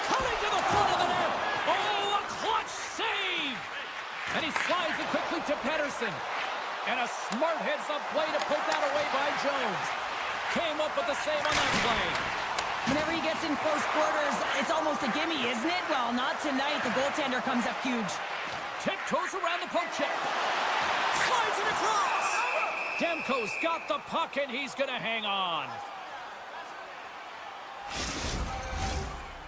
Coming to the front of the net. Oh, a clutch save! And he slides it quickly to Pettersson. And a smart heads-up play to put that away by Jones. Came up with the save on that play. Whenever he gets in close quarters, it's almost a gimme, isn't it? Well, not tonight. The goaltender comes up huge. Tiptoes around the poke check. Slides it across. Demko's got the puck, and he's going to hang on.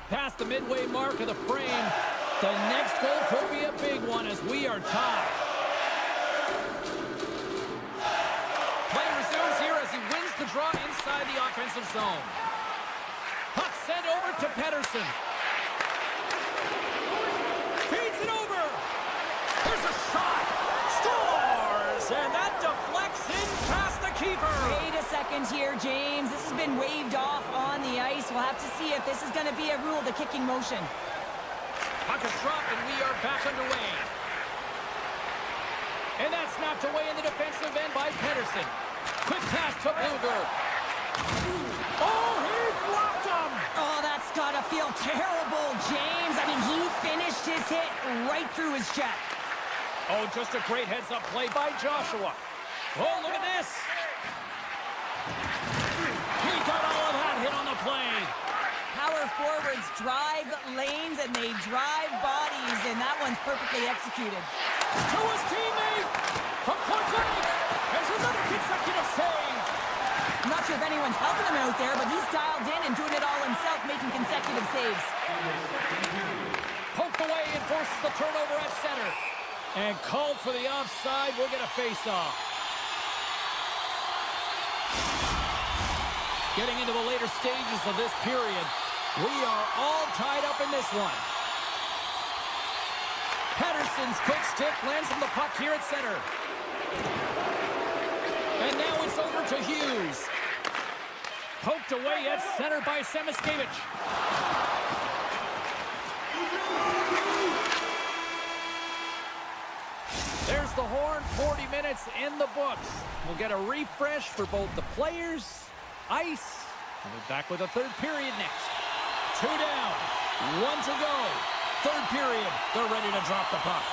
Past the midway mark of the frame, the next goal could be a big one as we are tied. Play resumes here as he wins the draw inside the offensive zone. Puck sent over to Pettersson. Feeds it over. There's a shot. Scores! And that deflects in past the keeper. Wait a second here, James. This has been waved off on the ice. We'll have to see if this is going to be a rule, the kicking motion. Puck is dropped, and we are back underway. And that's knocked away in the defensive end by Pettersson. Quick pass to Bluger. Oh, he blocked him! Oh, that's got to feel terrible, James. I mean, he finished his hit right through his check. Oh, just a great heads-up play by Joshua. Oh, look at this. He got all of that hit on the play. Power forwards drive lanes, and they drive bodies, and that one's perfectly executed. To his teammate from point blank. There's another consecutive save. I'm not sure if anyone's helping him out there, but he's dialed in and doing it all himself, making consecutive saves. Poke forces the turnover at center. And called for the offside. We'll get a face-off. Getting into the later stages of this period, we are all tied up in this one. Pettersson's quick stick lands on the puck here at center. And now it's over to Hughes. Poked away at center by Semiskevich. There's the horn, 40 minutes in the books. We'll get a refresh for both the players, ice, and we're back with a third period next. 2 down, 1 to go. Third period, they're ready to drop the puck.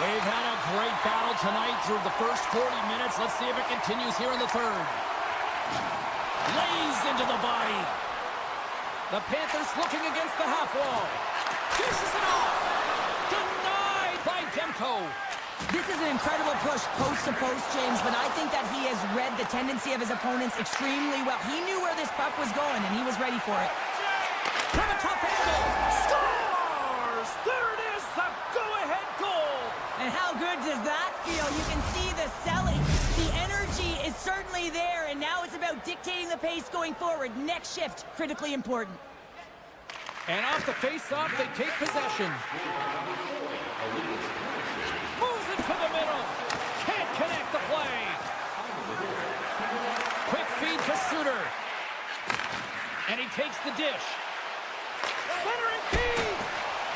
We've had a great battle tonight through the first 40 minutes. Let's see if it continues here in the third. Lays into the body. The Panthers looking against the half wall. Dishes it off. Denied by Demko. This is an incredible push post to post, James, but I think that he has read the tendency of his opponents extremely well. He knew where this puck was going, and he was ready for it. From a tough angle. Scores! There it is, the go-ahead goal. And how good does that feel? You can see the selling. The energy is certainly there, and now it's about dictating the pace going forward. Next shift, critically important. And off the face-off, they take possession. Moves it to the middle. Can't connect the play. Quick feed to Suter. And he takes the dish. Centering feed.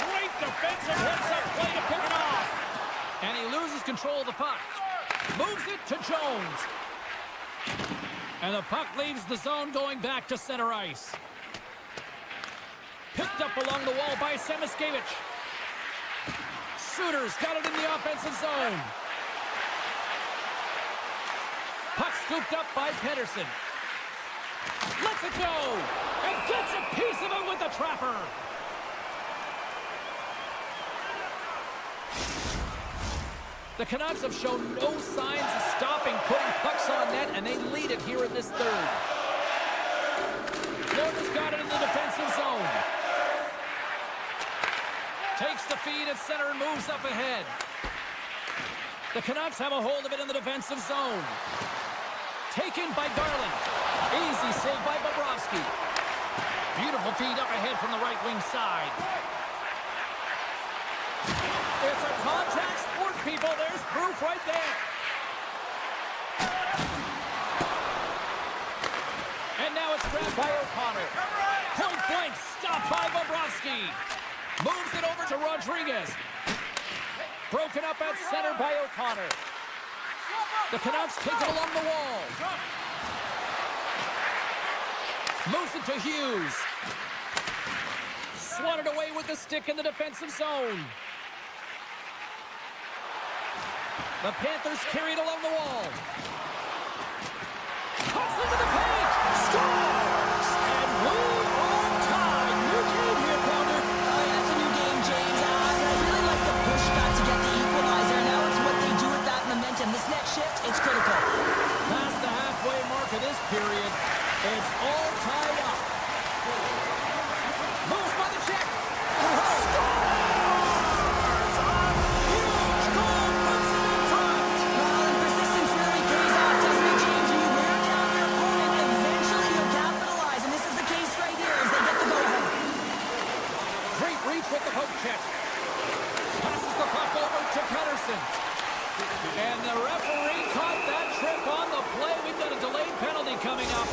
Great defensive heads-up play to pick it off. And he loses control of the puck. Moves it to Jones. And the puck leaves the zone going back to center ice. Picked up along the wall by Semiskevich. Suter's got it in the offensive zone. Puck scooped up by Pettersson. Lets it go. And gets a piece of it with the trapper. The Canucks have shown no signs of stopping putting pucks on net, and they lead it here in this third. Florida's got it in the defensive zone. Takes the feed at center and moves up ahead. The Canucks have a hold of it in the defensive zone. Taken by Garland. Easy save by Bobrovsky. Beautiful feed up ahead from the right wing side. It's a contact sport, people. There's proof right there. And now it's grabbed by O'Connor. Point blank, stopped by Bobrovsky. Moves it over to Rodriguez. Broken up at center by O'Connor. The Canucks take it along the wall. Moves it to Hughes. Swatted away with the stick in the defensive zone. The Panthers carried along the wall. Cuts into the paint. Scores! And we are tied. New game here, Pounder. Oh, yeah, it's a new game, James. I really like the pushback to get the equalizer. Now it's what they do with that momentum. This next shift, it's critical. Past the halfway mark of this period, it's all tied up. Moves by the check. With the poke check. Passes the puck over to Pettersson. And the referee caught that trip on the play. We've got a delayed penalty coming up.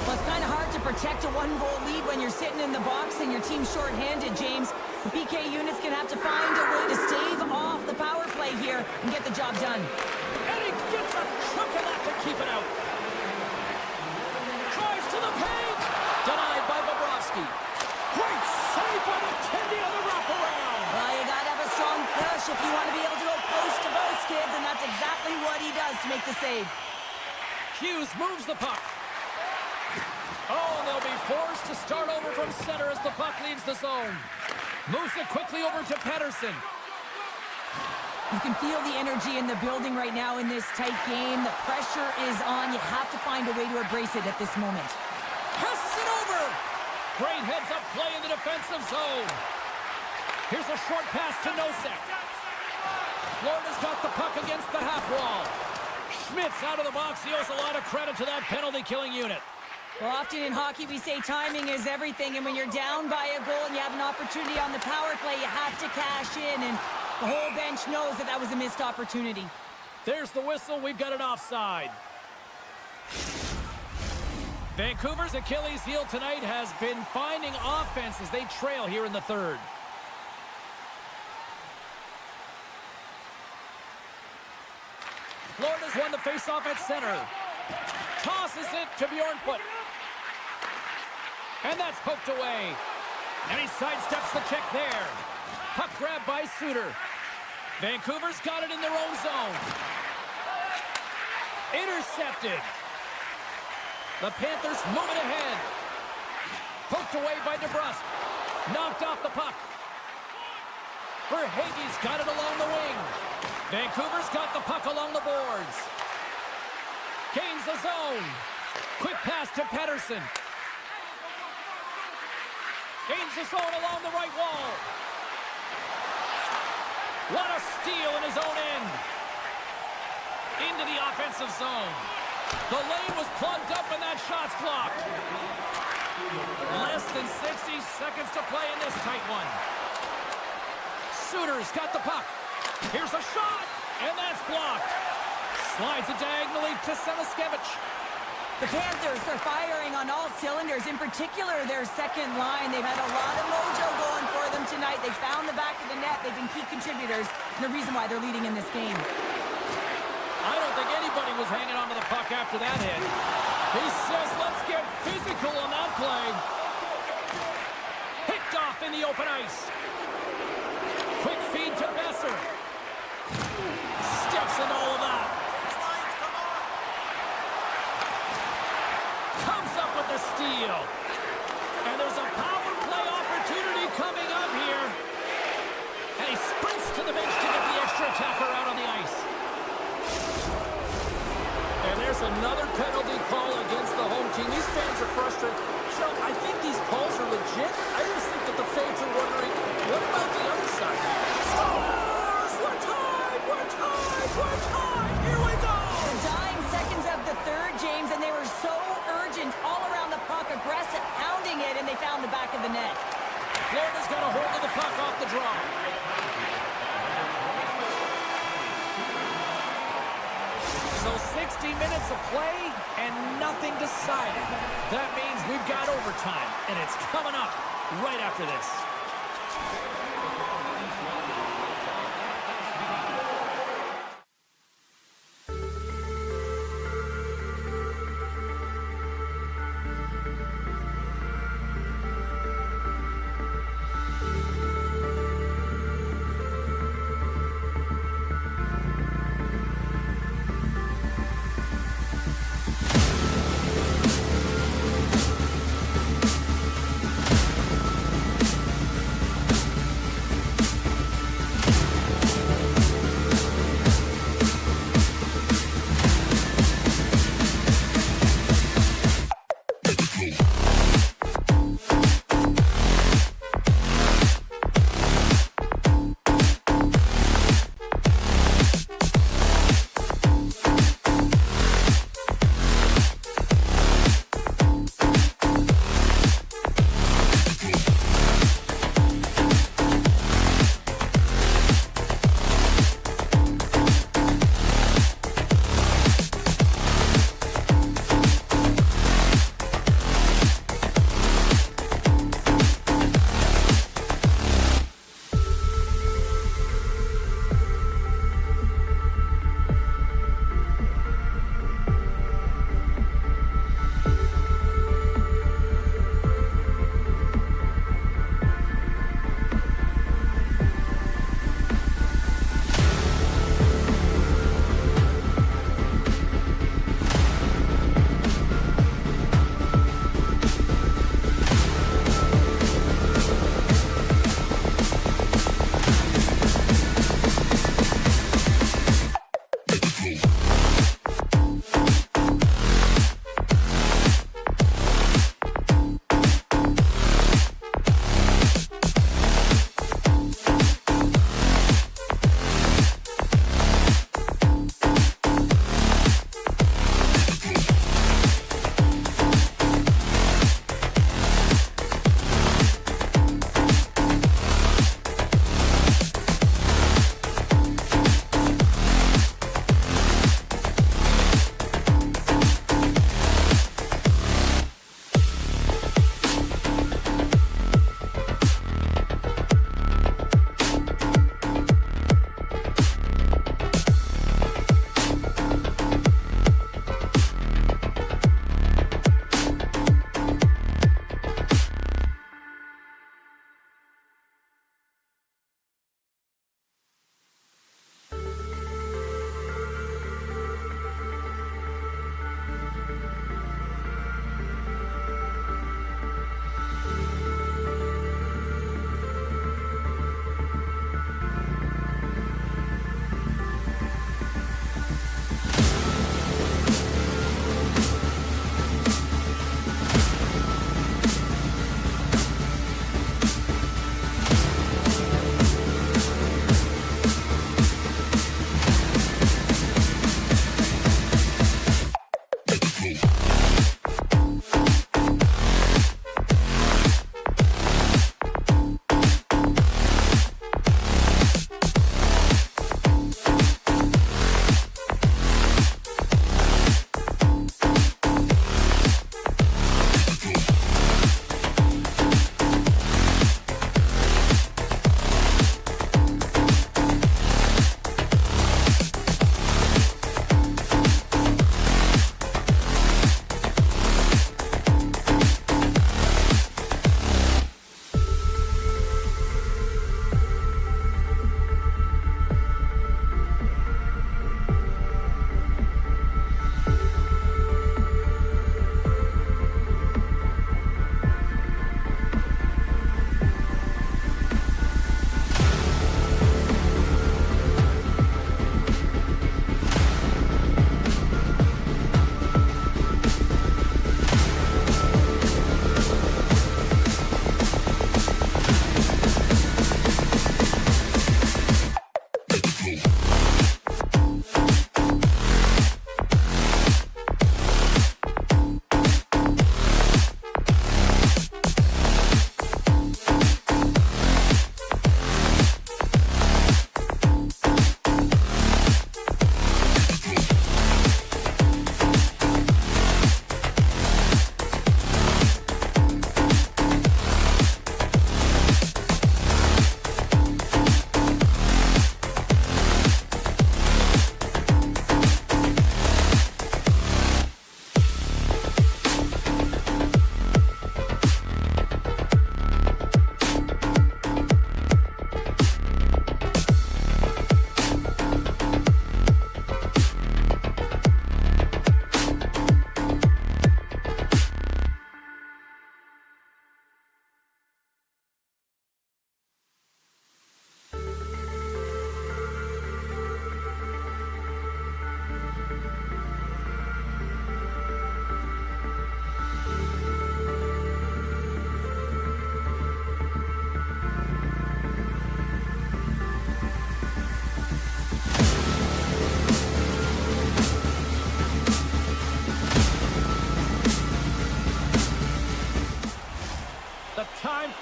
Well, it's kind of hard to protect a one-goal lead when you're sitting in the box and your team's short-handed, James. The PK unit's going to have to find a way to stave off the power play here and get the job done. And he gets a chunk of that to keep it out. Drives to the paint. Denied by Bobrovsky. Great save by McKenzie on the wraparound. Well, you got to have a strong push if you want to be able to go close to both kids, and that's exactly what he does to make the save. Hughes moves the puck. Oh, they'll be forced to start over from center as the puck leaves the zone. Moves it quickly over to Pettersson. You can feel the energy in the building right now in this tight game. The pressure is on. You have to find a way to embrace it at this moment. Passes it over. Great heads-up play in the defensive zone. Here's a short pass to Nosek. Florida's got the puck against the half wall. Schmidt's out of the box. He owes a lot of credit to that penalty-killing unit. Well, often in hockey we say timing is everything, and when you're down by a goal and you have an opportunity on the power play, you have to cash in, and the whole bench knows that that was a missed opportunity. There's the whistle. We've got an offside. Vancouver's Achilles heel tonight has been finding offense as they trail here in the third. Florida's won the faceoff at center. Tosses it to Bjornfoot. And that's poked away. And he sidesteps the check there. Puck grab by Suter. Vancouver's got it in their own zone. Intercepted. The Panthers moving ahead. Poked away by DeBrusque. Knocked off the puck. Verhaeghe's got it along the wing. Vancouver's got the puck along the boards. Gains the zone. Quick pass to Pettersson. Gains the zone along the right wall. What a steal in his own end. Into the offensive zone. The lane was plugged up and that shot's blocked. Less than 60 seconds to play in this tight one. Suter's got the puck. Here's a shot, and that's blocked. Slides it diagonally to Samaskevich. The Panthers are firing on all cylinders, in particular their second line. They've had a lot of mojo going for them tonight. They found the back of the net. They've been key contributors, and the reason why they're leading in this game. I don't think anybody was hanging on to the puck after that hit. He says, let's get physical on that play. Picked off in the open ice. Quick feed to Besser. Steps into all of that. Comes up with the steal. And there's a power play opportunity coming up here. And he sprints to the bench to get the extra attacker out on the ice. And there's another penalty call against the home team. These fans are frustrated. Chuck, I think these calls are legit. I just think that the fans are wondering, what about the other side? Scores! We're tied! We're tied! We're tied! Here we go! The dying seconds of the third, James, and they were so urgent all around the puck, aggressive, pounding it, and they found the back of the net. Florida's got a hold of the puck off the draw. So 60 minutes of play and nothing decided. That means we've got overtime, and it's coming up right after this.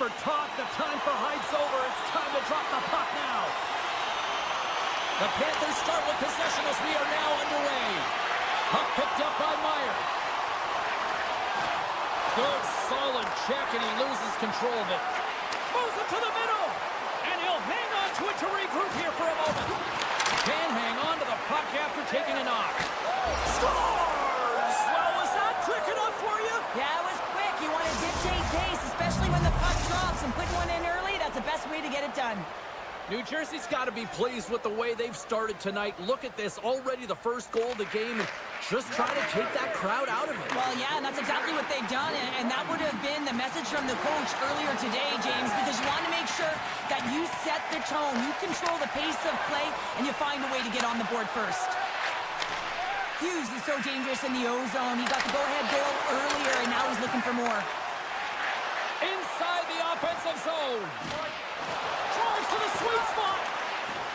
never taught. The time for hype's over. It's time to drop the puck now. The Panthers start with possession as we are now underway. Puck picked up by Meyer. Good, solid check, and he loses control of it. Moves it to the middle, and he'll hang on to it to regroup here for a moment. Can hang on to the puck after taking a knock. Scores! Well, was that quick enough for you? Yeah, it was quick. You want to dictate pace, especially when the puck drops, and put one in early. That's the best way to get it done. New Jersey's got to be pleased with the way they've started tonight. Look at this, already the first goal of the game, and just trying to take that crowd out of it. Well, yeah, and that's exactly what they've done, and that would have been the message from the coach earlier today, James, because you want to make sure that you set the tone, you control the pace of play, and you find a way to get on the board first. Hughes is so dangerous in the O-zone. He got the go-ahead goal earlier, and now he's looking for more. Inside the offensive zone. Drives to the sweet spot.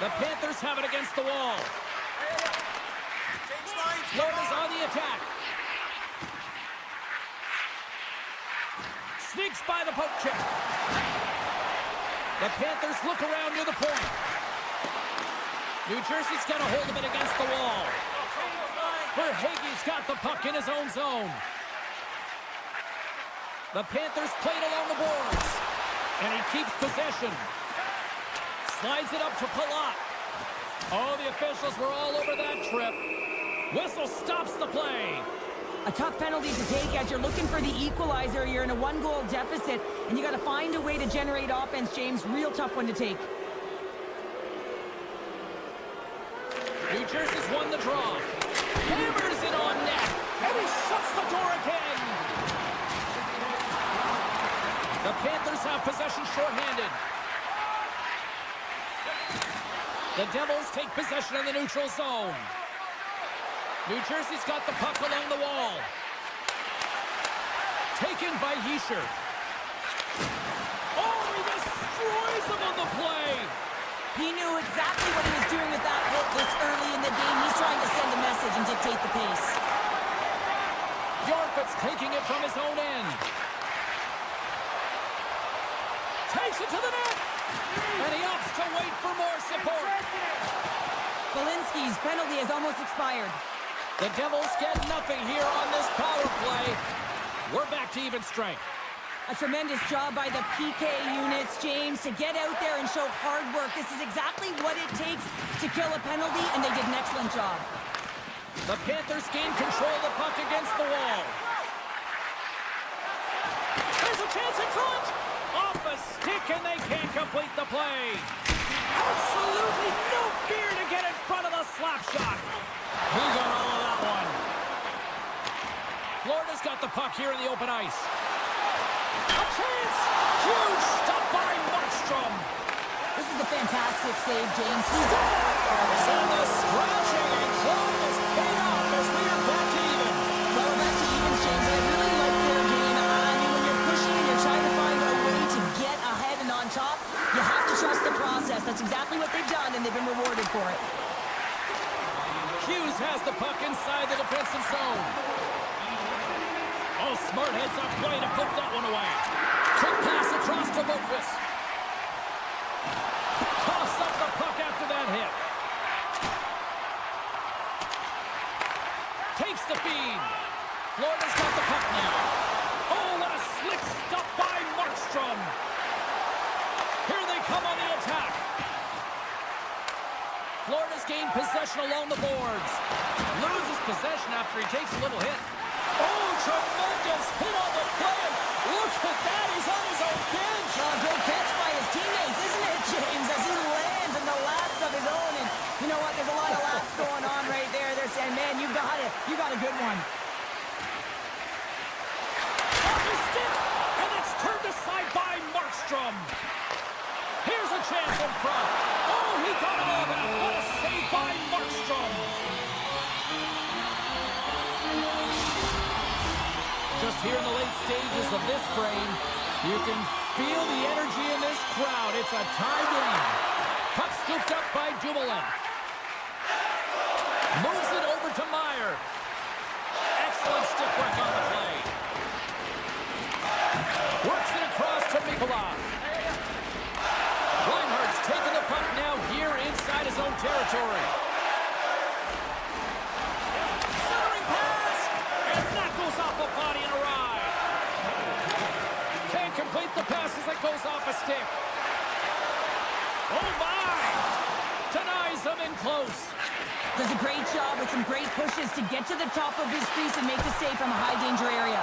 The Panthers have it against the wall. Florida's on the attack. Sneaks by the poke check. The Panthers look around near the point. New Jersey's got a hold of it against the wall. Verhaeghe's got the puck in his own zone. The Panthers played along the boards. And he keeps possession. Slides it up to Palat. Oh, the officials were all over that trip. Whistle stops the play. A tough penalty to take as you're looking for the equalizer. You're in a one-goal deficit, and you got to find a way to generate offense, James. Real tough one to take. New Jersey's won the draw. Hammers it on net, and he shuts the door again. The Panthers have possession shorthanded. The Devils take possession in the neutral zone. New Jersey's got the puck along the wall. Taken by Hischier. Oh, he destroys him on the play. He knew exactly what he was doing with that hit this early in the game. He's trying to send a message and dictate the pace. Bjork's taking it from his own end. Takes it to the net. And he opts to wait for more support. Belinsky's penalty has almost expired. The Devils get nothing here on this power play. We're back to even strength. A tremendous job by the PK units, James, to get out there and show hard work. This is exactly what it takes to kill a penalty, and they did an excellent job. The Panthers gain control of the puck against the wall. There's a chance in front. Off a stick, and they can't complete the play. Absolutely no fear to get in front of the slap shot. He got all of that one. Florida's got the puck here in the open ice. A chance! Huge stop by Markstrom. This is a fantastic save, James. He's and the scratching and clawing is paid off as we are back to even. Well, we're back to even, James. I really like their game. I mean, when you're pushing and you're trying to find a way to get ahead and on top, you have to trust the process. That's exactly what they've done, and they've been rewarded for it. Hughes has the puck inside the defensive zone. Oh, smart heads-up play to put that one away. Quick pass across to Boquist. Toss up the puck after that hit. Takes the feed. Florida's got the puck now. Oh, what a slick stop by Markstrom. Here they come on the attack. Florida's gained possession along the boards. Loses possession after he takes a little hit. Oh, tremendous hit on the play. Look at that. He's on his own bench. Great catch by his teammates, isn't it, James? As he lands in the laps of his own. And you know what? There's a lot of laps going on right there. They're saying, man, you got it. You got a good one. Off his stick. And it's turned aside by Markstrom. Here's a chance in front. Oh, he got all of that. What a save by Markstrom. Just here in the late stages of this frame, you can feel the energy in this crowd. It's a tie game. Puck scooped up by Dumoulin. Moves it over to Meyer. Excellent stick work on the play. Works it across to Mikola. Does a great job with some great pushes to get to the top of his crease and make the save from a high-danger area.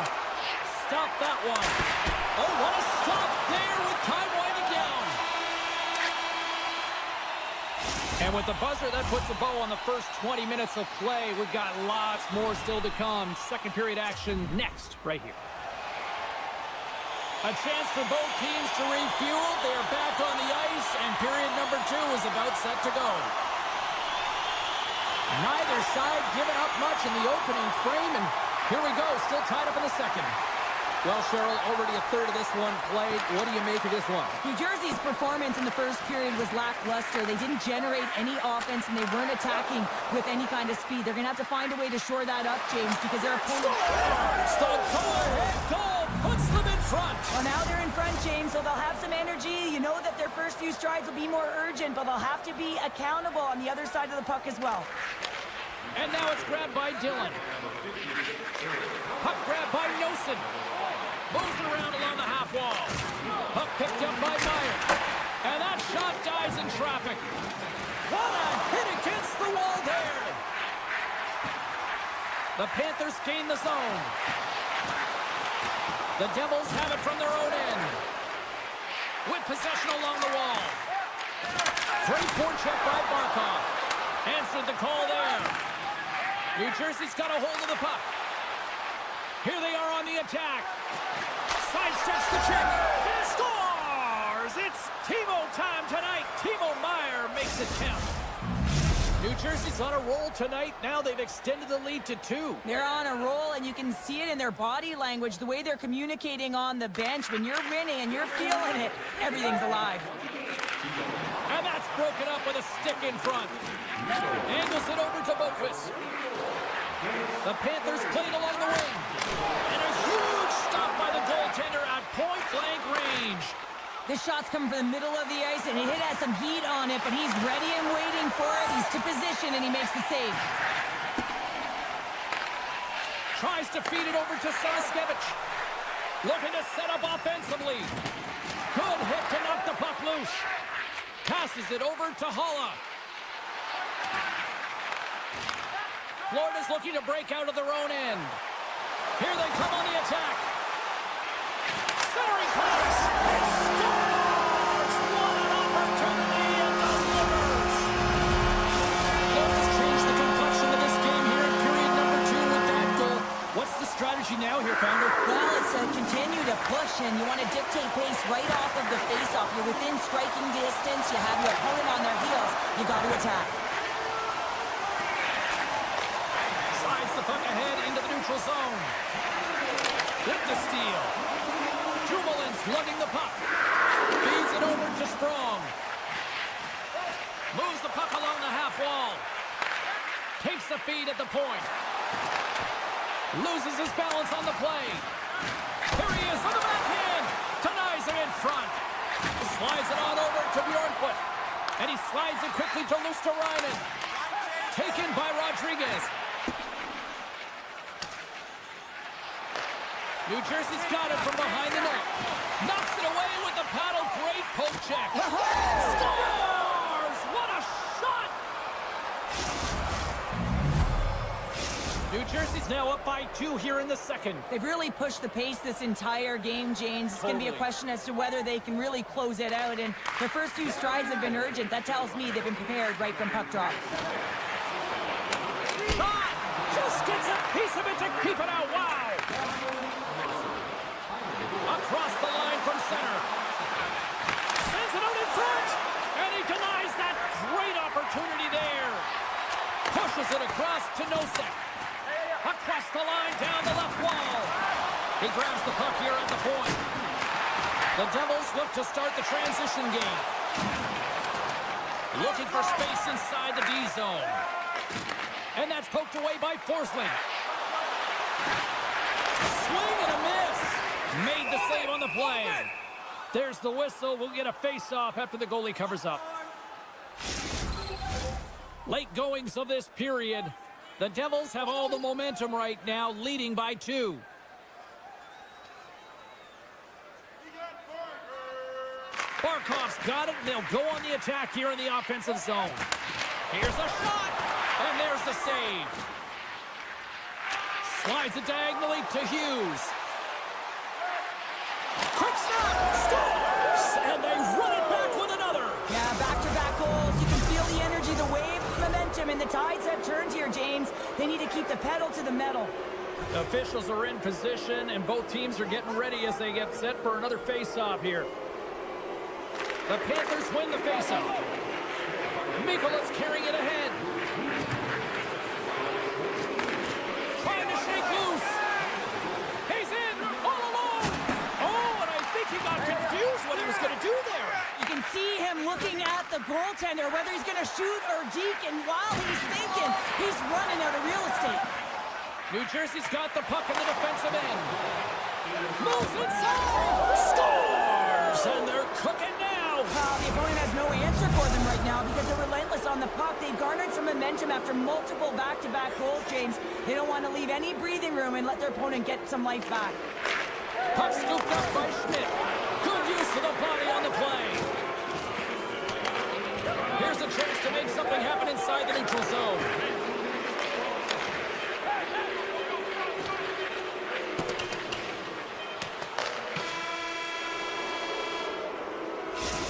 Stop that one. Oh, what a stop there with time winding down. And with the buzzer, that puts a bow on the first 20 minutes of play. We've got lots more still to come. Second period action next, right here. A chance for both teams to refuel. They are back on the ice, and period number 2 is about set to go. Neither side giving up much in the opening frame, and here we go, still tied up in the second. Well, Cheryl, already a third of this one played. What do you make of this one? New Jersey's performance in the first period was lackluster. They didn't generate any offense, and they weren't attacking with any kind of speed. They're going to have to find a way to shore that up, James, because their opponent... The go-ahead goal puts them in front. Well, now they're in front, James, so they'll have some energy. You know that their first few strides will be more urgent, but they'll have to be accountable on the other side of the puck as well. And now it's grabbed by Dillon. Puck grabbed by Nosen. Moves around along the half wall. Puck picked up by Meyer. And that shot dies in traffic. What a hit against the wall there. The Panthers gain the zone. The Devils have it from their own end. With possession along the wall. Great forecheck by Barkov. Answered the call there. New Jersey's got a hold of the puck. Here they are on the attack. Sidesteps the check. Scores! It's Timo time tonight. Timo Meyer makes it count. New Jersey's on a roll tonight. Now they've extended the lead to 2. They're on a roll, and you can see it in their body language, the way they're communicating on the bench. When you're winning and you're feeling it, everything's alive. And that's broken up with a stick in front. Angles it over to Boqvist. The Panthers played along the wing. And a huge stop by the goaltender at point-blank range. This shot's coming from the middle of the ice, and it has some heat on it, but he's ready and waiting for it. He's to position, and he makes the save. Tries to feed it over to Saraskevich. Looking to set up offensively. Good hit to knock the puck loose. Passes it over to Holla. Florida's looking to break out of their own end. Here they come on the attack. Centering pass. Scores! What an opportunity in the Rivers. Florida's changed the complexion of this game here in period number 2 with that goal. What's the strategy now here, Pounder? Well, it's continue to push, and you want to dictate pace right off of the face-off. You're within striking distance. You have your opponent on their heels. You got to attack. The puck ahead into the neutral zone. With the steal. Dumoulin's lugging the puck. Feeds it over to Strong. Moves the puck along the half wall. Takes the feed at the point. Loses his balance on the play. Here he is on the backhand. Denies him in front. Slides it on over to Bjornfoot. And he slides it quickly to Luosterainen. Taken by Rodriguez. New Jersey's got it from behind the net. Knocks it away with the paddle. Great poke check. Scores! What a shot! New Jersey's now up by 2 here in the second. They've really pushed the pace this entire game, James. It's going to be a question as to whether they can really close it out. And the first few strides have been urgent. That tells me they've been prepared right from puck drop. Shot! Just gets a piece of it to keep it out. Wow! Across the line from center. Sends it out in front. And he denies that great opportunity there. Pushes it across to Nosek. Across the line down the left wall. He grabs the puck here at the point. The Devils look to start the transition game. Looking for space inside the D zone. And that's poked away by Forsling. Swing and a miss. Made the save on the play. There's the whistle. We'll get a face-off after the goalie covers up. Late goings of this period. The Devils have all the momentum right now, leading by 2. Barkov's got it, and they'll go on the attack here in the offensive zone. Here's a shot. And there's the save. Slides it diagonally to Hughes. Quick snap, scores! And they run it back with another. Yeah, back-to-back goals. You can feel the energy, the wave, the momentum, and the tides have turned here, James. They need to keep the pedal to the metal. The officials are in position, and both teams are getting ready as they get set for another face-off here. The Panthers win the face-off. Mikola's carrying it ahead. Trying to shake loose. He's in all alone. Oh, and I think he got confused what he was going to do there. You can see him looking at the goaltender, whether he's going to shoot or deke, and while he's thinking, he's running out of real estate. New Jersey's got the puck in the defensive end. Moves inside. Scores! And they're cooking now. The opponent has no answer for them right now because they're relentless on the puck. They've garnered some momentum after multiple back-to-back goals, James. They don't want to leave any breathing room and let their opponent get some life back. Puck scooped up by Schmidt. Good use of the body on the play. Here's a chance to make something happen inside the neutral zone.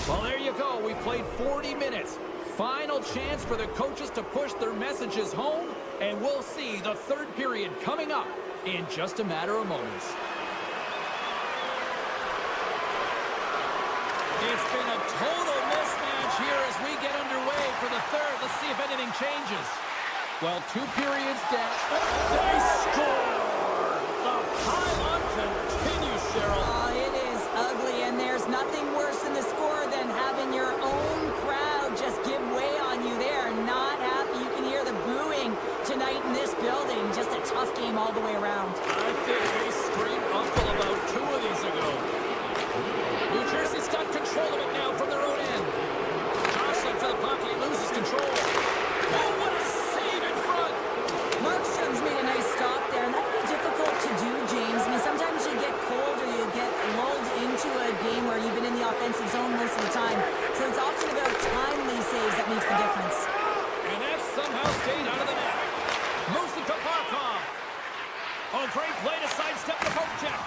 Well, there you go. We played 40 minutes. Final chance for the coaches to push their messages home, and we'll see the third period coming up in just a matter of moments. It's been a total mismatch here as we get underway for the third. Let's see if anything changes. Well, 2 periods down. They score! The pile-on continues, Cheryl. It is ugly, and there's nothing worse in the score than having your own crowd just give way on you. They are not happy. You can hear the booing tonight in this building. Just a tough game all the way around. I think they screamed uncle about 2 of these ago. New Jersey's got control of it now from their own end. Jostling for the puck, he loses control. Oh, what a save in front! Markstrom's made a nice stop there, and that can be difficult to do, James. I mean, sometimes you get cold or you get lulled into a game where you've been in the offensive zone most of the time. So it's often about timely saves that makes the difference. And that somehow stayed out of the net. Moves it to Barkov. Oh, great play to sidestep the poke check.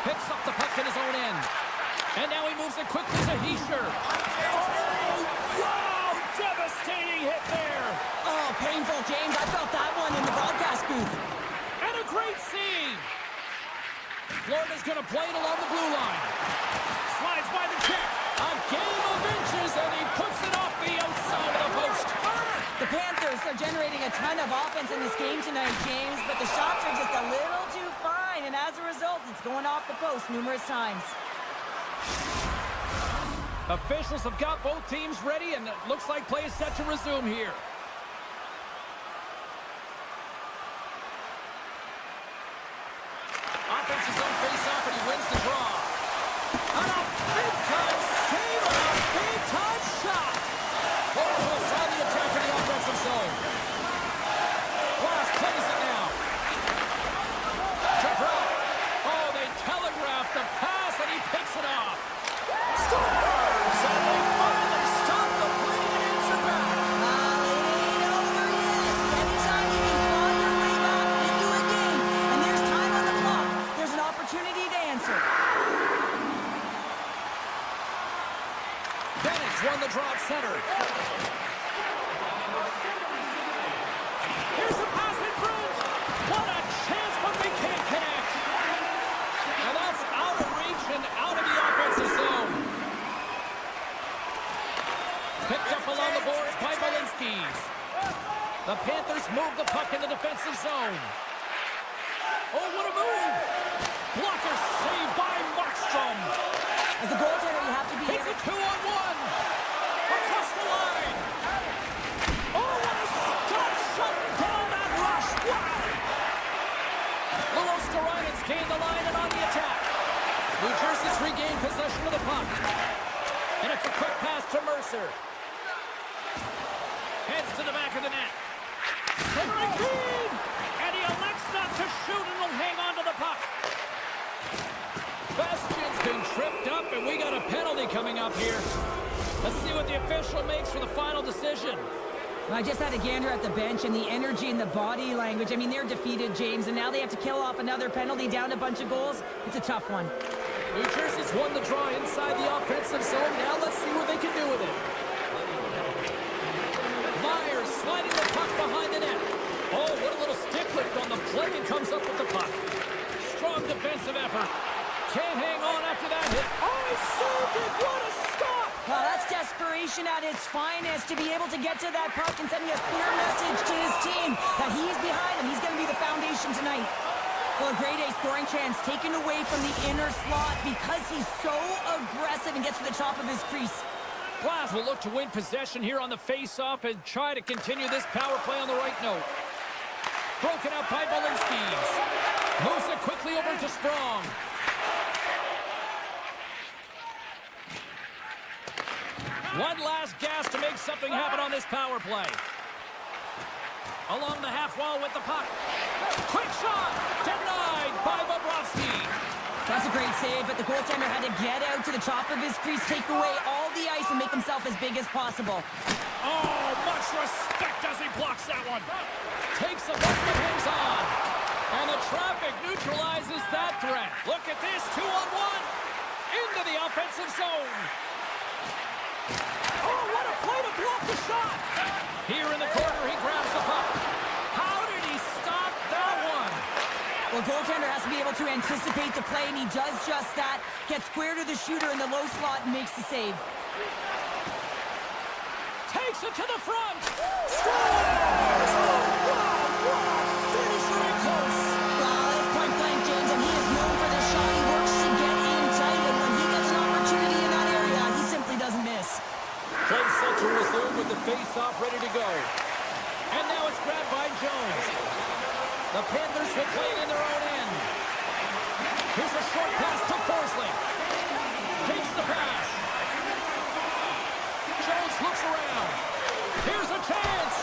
Picks up the puck in his own end. And now he moves it quickly to Heischer. Oh, wow! Devastating hit there. Oh, painful, James. I felt that one in the broadcast booth. And a great save. Florida's going to play it along the blue line. Slides by the kick. A game of inches, and he puts it off the outside of the post. The Panthers are generating a ton of offense in this game tonight, James, but the shots are just a little too fine, and as a result, it's going off the post numerous times. Officials have got both teams ready, and it looks like play is set to resume here. Offense is on face-off, and he wins the draw. On a big-time save, on a big-time shot. Kratos on the attack in the offensive zone. Cross plays it now. Jabral. Oh, they telegraphed the pass, and he picks it off. Scores! And they finally stop the bleeding and answer back. It ain't over yet. Anytime you can claw your way back into a game, and there's time on the clock, there's an opportunity to answer. Bennett's won the draw at center. Here's a pass in front. What a chance, but they can't connect. And that's out of reach and out of the offensive zone. Picked up along the boards by Balinskis. The Panthers move the puck in the defensive zone. Oh, what a move. Blocker saved by Markstrom. As a goaltender, you have to be... It's a 2-on-1. Across the line. Oh, what a stop shut down that rush. Wow. Luos Garainen's gained the line and on the attack. New Jersey's regained possession of the puck. And it's a quick pass to Mercer. Heads to the back of the net. Centering feed. And he elects not to shoot and will hang on to the puck. Bastion's been tripped up, and we got a penalty coming up here. Let's see what the official makes for the final decision. I just had a gander at the bench, and the energy and the body language. I mean, they're defeated, James, and now they have to kill off another penalty, down a bunch of goals. It's a tough one. New Jersey's won the draw inside the offensive zone. Now let's see what they can do with it. Myers sliding the puck behind the net. Oh, what a little stick lift on the play, and comes up with the puck. Strong defensive effort. Can't hang on after that hit. Oh, he saved it. What a stop. Well, that's desperation at its finest, to be able to get to that puck and sending a clear message to his team that he's behind him. He's going to be the foundation tonight. Well, a grade A scoring chance taken away from the inner slot because he's so aggressive and gets to the top of his crease. Glass will look to win possession here on the face-off and try to continue this power play on the right note. Broken out by Valinskis. Moves it quickly over to Sprong. One last gas to make something happen on this power play. Along the half wall with the puck. Quick shot! Denied by Bobrovsky. That's a great save, but the goaltender had to get out to the top of his crease, take away all the ice, and make himself as big as possible. Oh, much respect as he blocks that one. Takes the puck and hangs on. And the traffic neutralizes that threat. Look at this, 2-on-1. Into the offensive zone. Oh, what a play to block the shot. Here in the corner, he grabs the puck. How did he stop that one? Well, goaltender has to be able to anticipate the play, and he does just that. Gets square to the shooter in the low slot and makes the save. Takes it to the front. Scores! Finisher in close. Well, it's point blank, James, and he is known for the shot. He works to get in tight, and when he gets an opportunity in that area, he simply doesn't miss. Play set to resume with the face-off ready to go. And now it's grabbed by Jones. The Panthers will play it in their own end. Here's a short pass to Forsling. Takes the pass. Jones looks around. Here's a chance.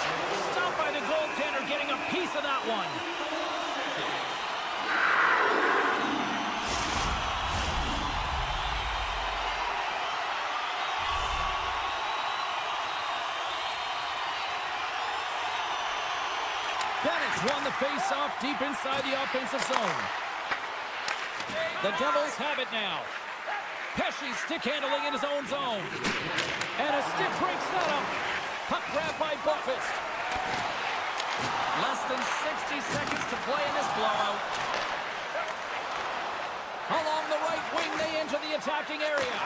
Stopped by the goaltender, getting a piece of that one. Bennett's won the face-off deep inside the offensive zone. The Devils have it now. Pesce stick handling in his own zone. And a stick breaks that up. Puck grab by Buckfist. Less than 60 seconds to play in this blowout. Along the right wing, they enter the attacking area.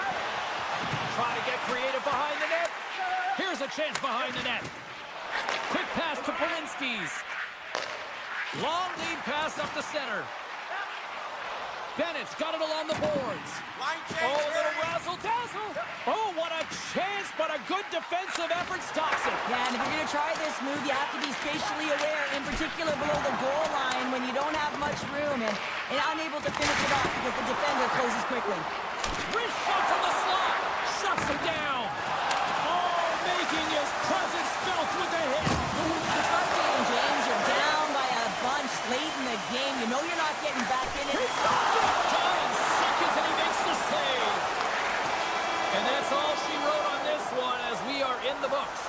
Try to get creative behind the net. Here's a chance behind the net. Quick pass to Polinskis. Long lead pass up the center. Bennett's got it along the boards. Oh, a little razzle-dazzle. Oh, what a chance, but a good defensive effort stops it. Yeah, and if you're going to try this move, you have to be spatially aware, in particular below the goal line when you don't have much room and unable to finish it off because the defender closes quickly. Wrist shot from the slot. Shuts him down. Oh, making his presence felt with the hit. It's frustrating, James. You're down by a bunch late in the game. You know you're not getting back in it. Time seconds and he makes the save. And that's all she wrote on this one as we are in the books.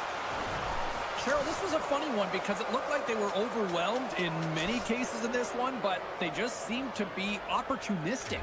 Cheryl, this was a funny one because it looked like they were overwhelmed in many cases in this one, but they just seemed to be opportunistic.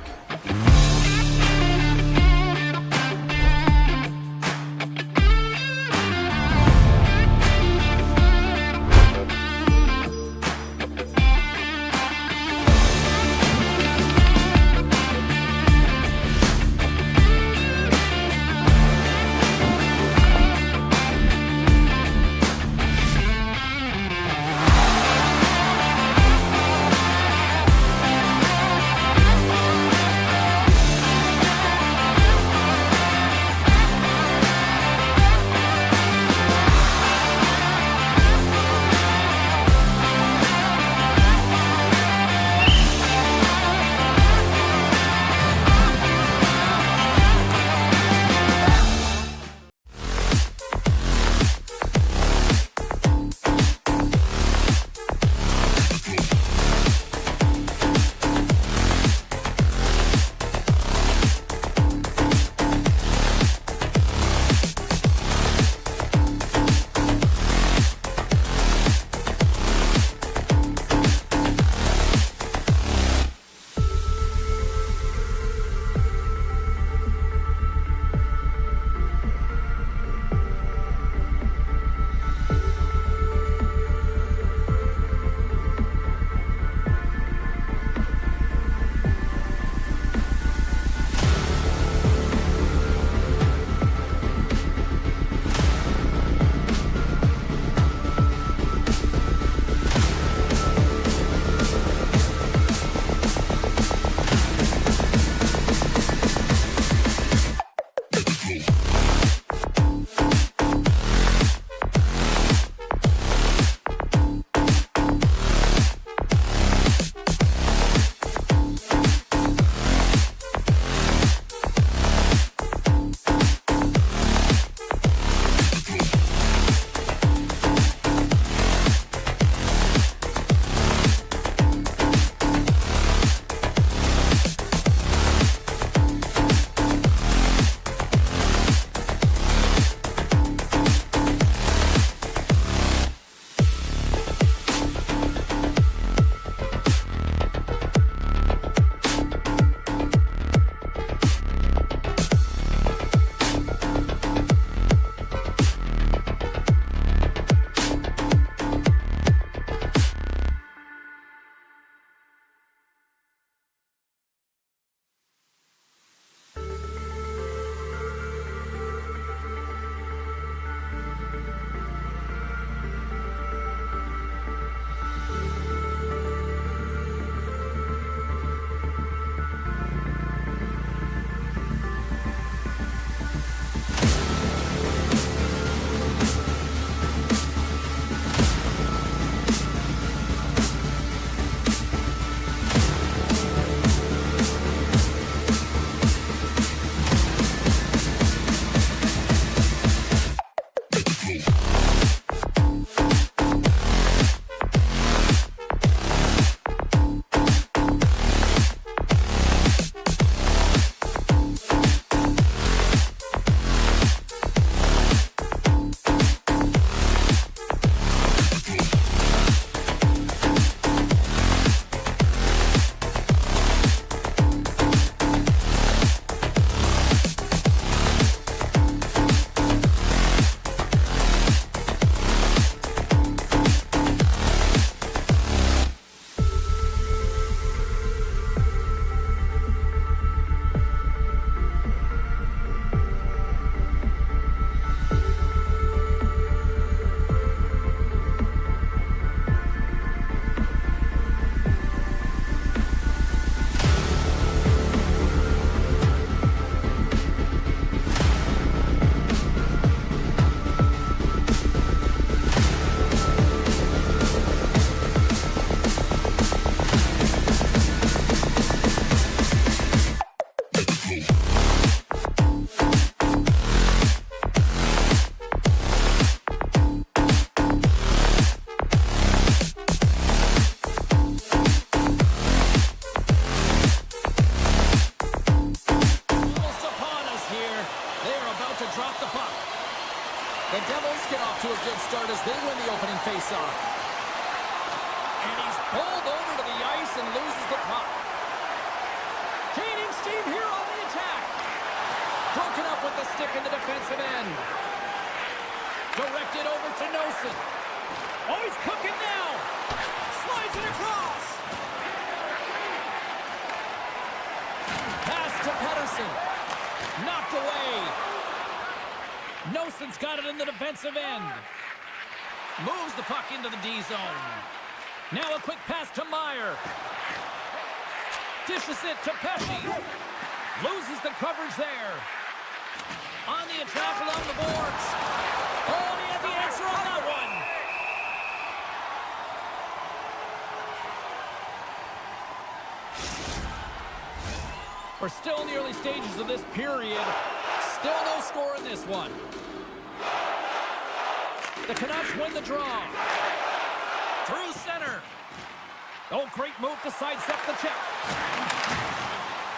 Bowled over to the ice and loses the puck. Gaining steam here on the attack. Broken up with the stick in the defensive end. Directed over to Nosen. Oh, he's cooking now. Slides it across. Pass to Pettersson. Knocked away. Nosen's got it in the defensive end. Moves the puck into the D zone. Now a quick pass to Meyer. Dishes it to Pesci. Loses the coverage there. On the attack along the boards. Oh, he had the answer on that one. We're still in the early stages of this period. Still no score in this one. The Canucks win the draw. Through center. Oh, great move to sidestep the check.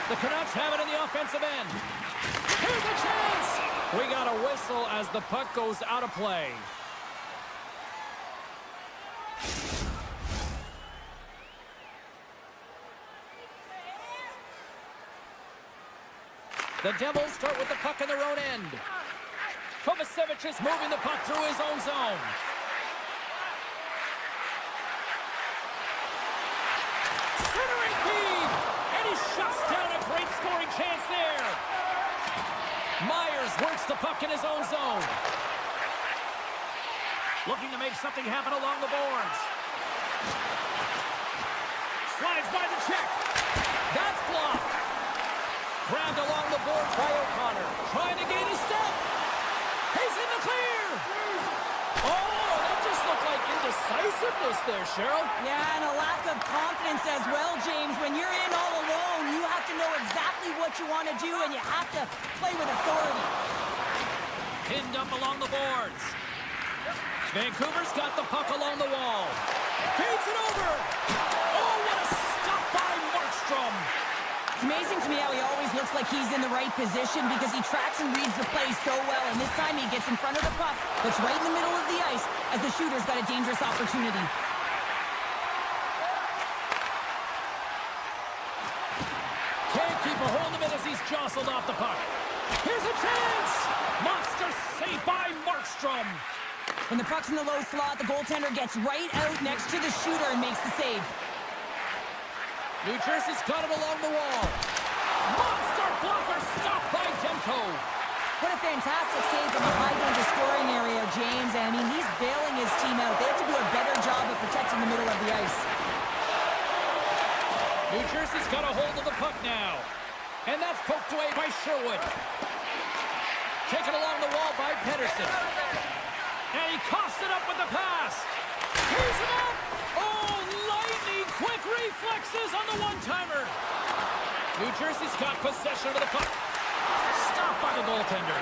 The Canucks have it in the offensive end. Here's a chance. We got a whistle as the puck goes out of play. The Devils start with the puck in their own end. Kovacevic is moving the puck through his own zone. Centering feed! And he shuts down a great scoring chance there. Myers works the puck in his own zone. Looking to make something happen along the boards. Slides by the check. That's blocked. Grabbed along the boards by O'Connor. Trying to gain a step. He's in the clear. Oh, that just looked like indecisiveness there, Cheryl. Yeah, and a lack of confidence as well, James. When you're in all alone, you have to know exactly what you want to do, and you have to play with authority. Pinned up along the boards. Vancouver's got the puck along the wall. Feeds it over. Oh, what a stop by Markstrom. It's amazing to me how he always looks like he's in the right position because he tracks and reads the play so well. And this time he gets in front of the puck, looks right in the middle of the ice as the shooter's got a dangerous opportunity. Can't keep a hold of it as he's jostled off the puck. Here's a chance! Monster save by Markstrom. When the puck's in the low slot, the goaltender gets right out next to the shooter and makes the save. New Jersey's got it along the wall. Monster blocker stopped by Demko. What a fantastic save from the high danger scoring area, James. And I mean, he's bailing his team out. They have to do a better job of protecting the middle of the ice. New Jersey's got a hold of the puck now. And that's poked away by Sherwood. Taken along the wall by Pettersson. And he coughs it up with the pass. He's it up. Oh, lightning quick reflexes on the one-timer. New Jersey's got possession of the puck. Stopped by the goaltender.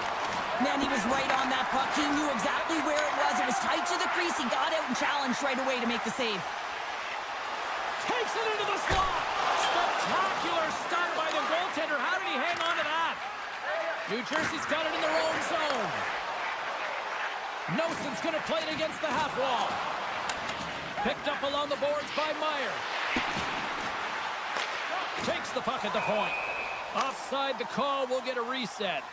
Man, he was right on that puck. He knew exactly where it was. It was tight to the crease. He got out and challenged right away to make the save. Takes it into the slot. Spectacular start by the goaltender. How did he hang on to that? New Jersey's got it in their own zone. Nosen's going to play it against the half wall. Picked up along the boards by Meyer. Takes the puck at the point. Offside the call, will get a reset.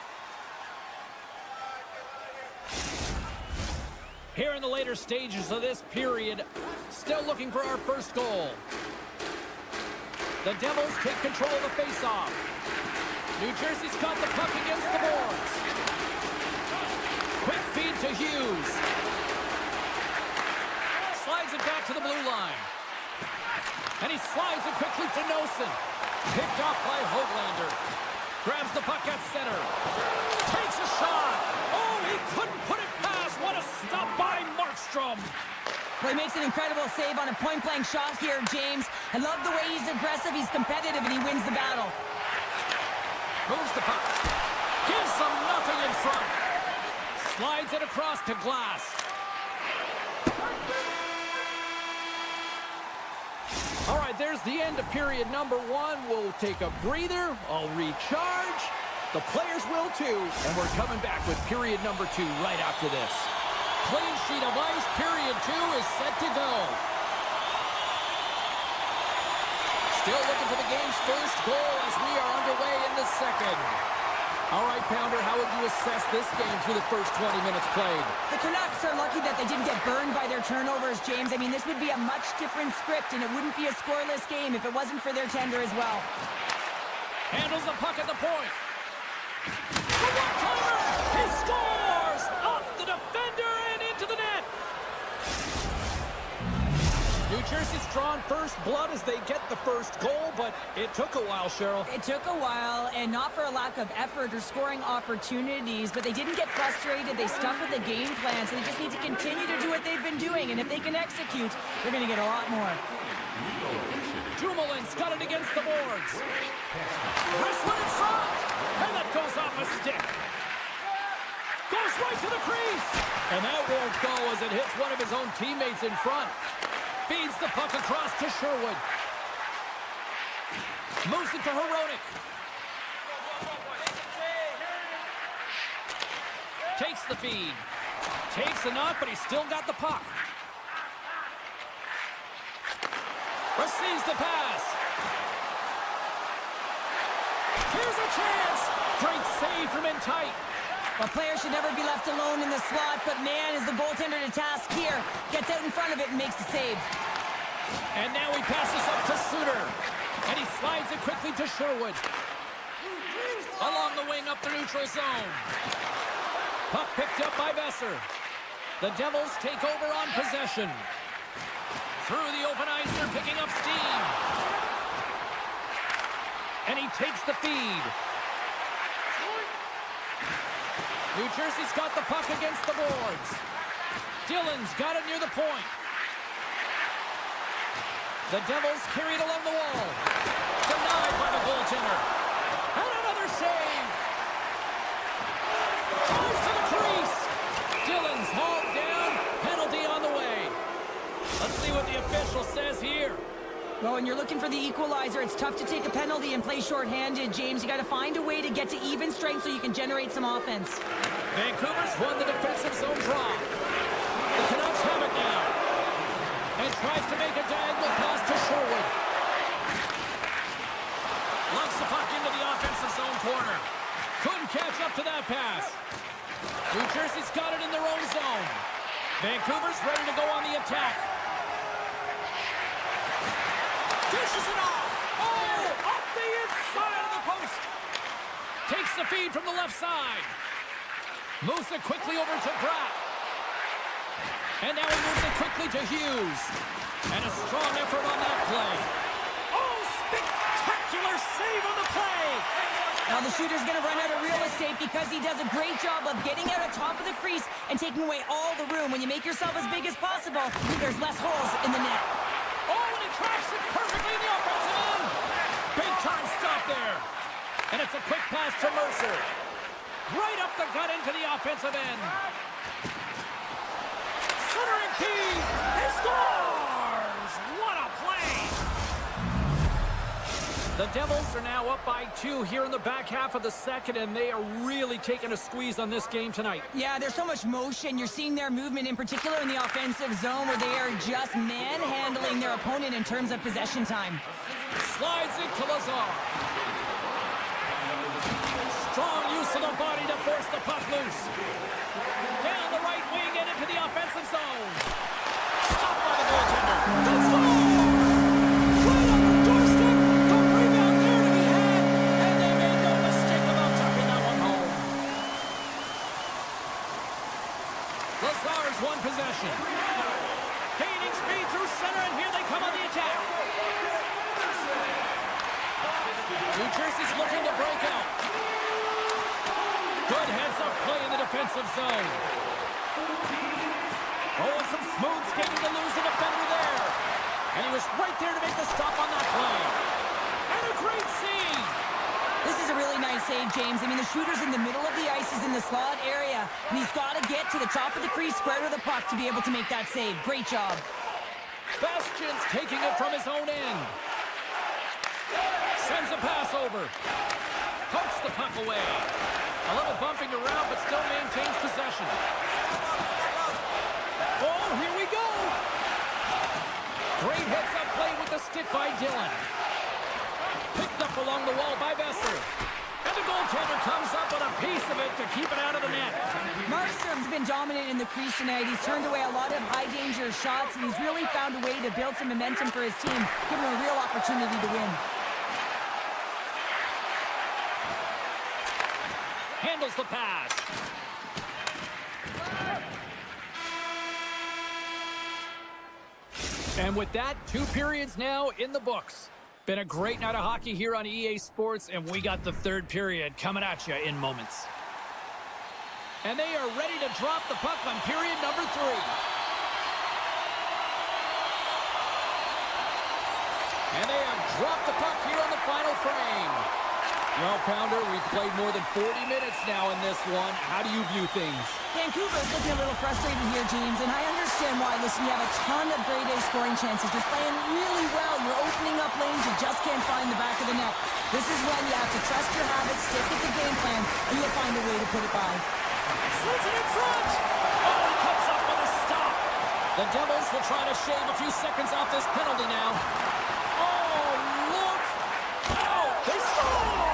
Here in the later stages of this period, still looking for our first goal. The Devils take control of the faceoff. New Jersey's got the puck against the boards. Quick feed to Hughes. Slides it back to the blue line. And he slides it quickly to Nosen. Picked off by Höglander. Grabs the puck at center. Takes a shot. Oh, he couldn't put it past. What a stop by Markstrom. Well, he makes an incredible save on a point-blank shot here, James. I love the way he's aggressive, he's competitive, and he wins the battle. Moves the puck. Gives them nothing in front. Slides it across to Glass. All right, there's the end of period number one. We'll take a breather. I'll recharge. The players will too. And we're coming back with period number two right after this. Clean sheet of ice. Period two is set to go. Still looking for the game's first goal as we are underway in the second. All right, Pounder, how would you assess this game through the first 20 minutes played? The Canucks are lucky that they didn't get burned by their turnovers, James. I mean, this would be a much different script, and it wouldn't be a scoreless game if it wasn't for their tender as well. Handles the puck at the point. The one-timer! He scores! Off the defender and into the net! New Jersey's drawn first blood as they get the first goal, but it took a while, Cheryl. It took a while, and not for a lack of effort or scoring opportunities, but they didn't get frustrated. They stuck with the game plan, so they just need to continue to do what they've been doing, and if they can execute, they're going to get a lot more. Dumoulin's got it against the boards. Wrestling in front, and that goes off a stick. Goes right to the crease, and that won't go as it hits one of his own teammates in front. Feeds the puck across to Sherwood. Moves it to Hronek. Takes the feed. Takes the knock, but he's still got the puck. Receives the pass. Here's a chance. Great save from in tight. A player should never be left alone in the slot, but man, is the goaltender to task here. Gets out in front of it and makes the save. And now he passes up to Suter. And he slides it quickly to Sherwood. Along the wing up the neutral zone. Puck picked up by Besser. The Devils take over on possession. Through the open ice, they're picking up steam. And he takes the feed. New Jersey's got the puck against the boards. Dillon's got it near the point. The Devils carry it along the wall. Denied by the goaltender. And another save. Goes to the crease. Dillon's hauled down. Penalty on the way. Let's see what the official says here. Well, when you're looking for the equalizer, it's tough to take a penalty and play shorthanded, James. You got to find a way to get to even strength so you can generate some offense. Vancouver's won the defensive zone draw. The Canucks have it now. And tries to make a diagonal pass to Sherwood. Lunks the puck into the offensive zone corner. Couldn't catch up to that pass. New Jersey's got it in their own zone. Vancouver's ready to go on the attack. Dishes it off. Oh, off the inside of the post. Takes the feed from the left side. Moves it quickly over to Pratt. And now he moves it quickly to Hughes. And a strong effort on that play. Oh, spectacular save on the play. Now the shooter's going to run out of real estate because he does a great job of getting out on top of the crease and taking away all the room. When you make yourself as big as possible, there's less holes in the net. Oh, and he tracks it perfectly in the offensive end. Big time stop there. And it's a quick pass to Mercer. Right up the gut into the offensive end. Centering key. He scores! What a play! The Devils are now up by 2 here in the back half of the second, and they are really taking a squeeze on this game tonight. Yeah, there's so much motion. You're seeing their movement, in particular in the offensive zone, where they are just manhandling their opponent in terms of possession time. Slides it to Lazar. Strong use of the body to force the puck loose. Down the right wing and into the offensive zone. Stopped by the goaltender. That's the goal! Right on the doorstep. The rebound there to be had. And they made no mistake about tucking that one home. Lazar's won possession. Gaining speed through center, and here they come on the attack. New Jersey's looking to break out. Good heads-up play in the defensive zone. Oh, and some smooth skating to lose the defender there. And he was right there to make the stop on that play. And a great save. This is a really nice save, James. I mean, the shooter's in the middle of the ice. He's in the slot area. And he's got to get to the top of the crease, square to the puck to be able to make that save. Great job. Bastian's taking it from his own end. Sends a pass over. Pokes the puck away. A little bumping around, but still maintains possession. Oh, here we go. Great heads-up play with the stick by Dillon. Picked up along the wall by Besser. And the goaltender comes up with a piece of it to keep it out of the net. Markstrom's been dominant in the crease tonight. He's turned away a lot of high-danger shots, and he's really found a way to build some momentum for his team, give him a real opportunity to win. Handles the pass. And with that, 2 periods now in the books. Been a great night of hockey here on EA Sports, and we got the 3rd period coming at you in moments. And they are ready to drop the puck on period number 3. And they have dropped the puck here on the final frame. Well, Pounder, we've played more than 40 minutes now in this one. How do you view things? Vancouver's looking a little frustrated here, James, and I understand why. Listen, you have a ton of grade A scoring chances. You're playing really well. You're opening up lanes. You just can't find the back of the net. This is when you have to trust your habits, stick with the game plan, and you'll find a way to put it by. Slits it in front! Oh, he comes up with a stop! The Devils will try to shave a few seconds off this penalty now. Oh, look! Oh, they score!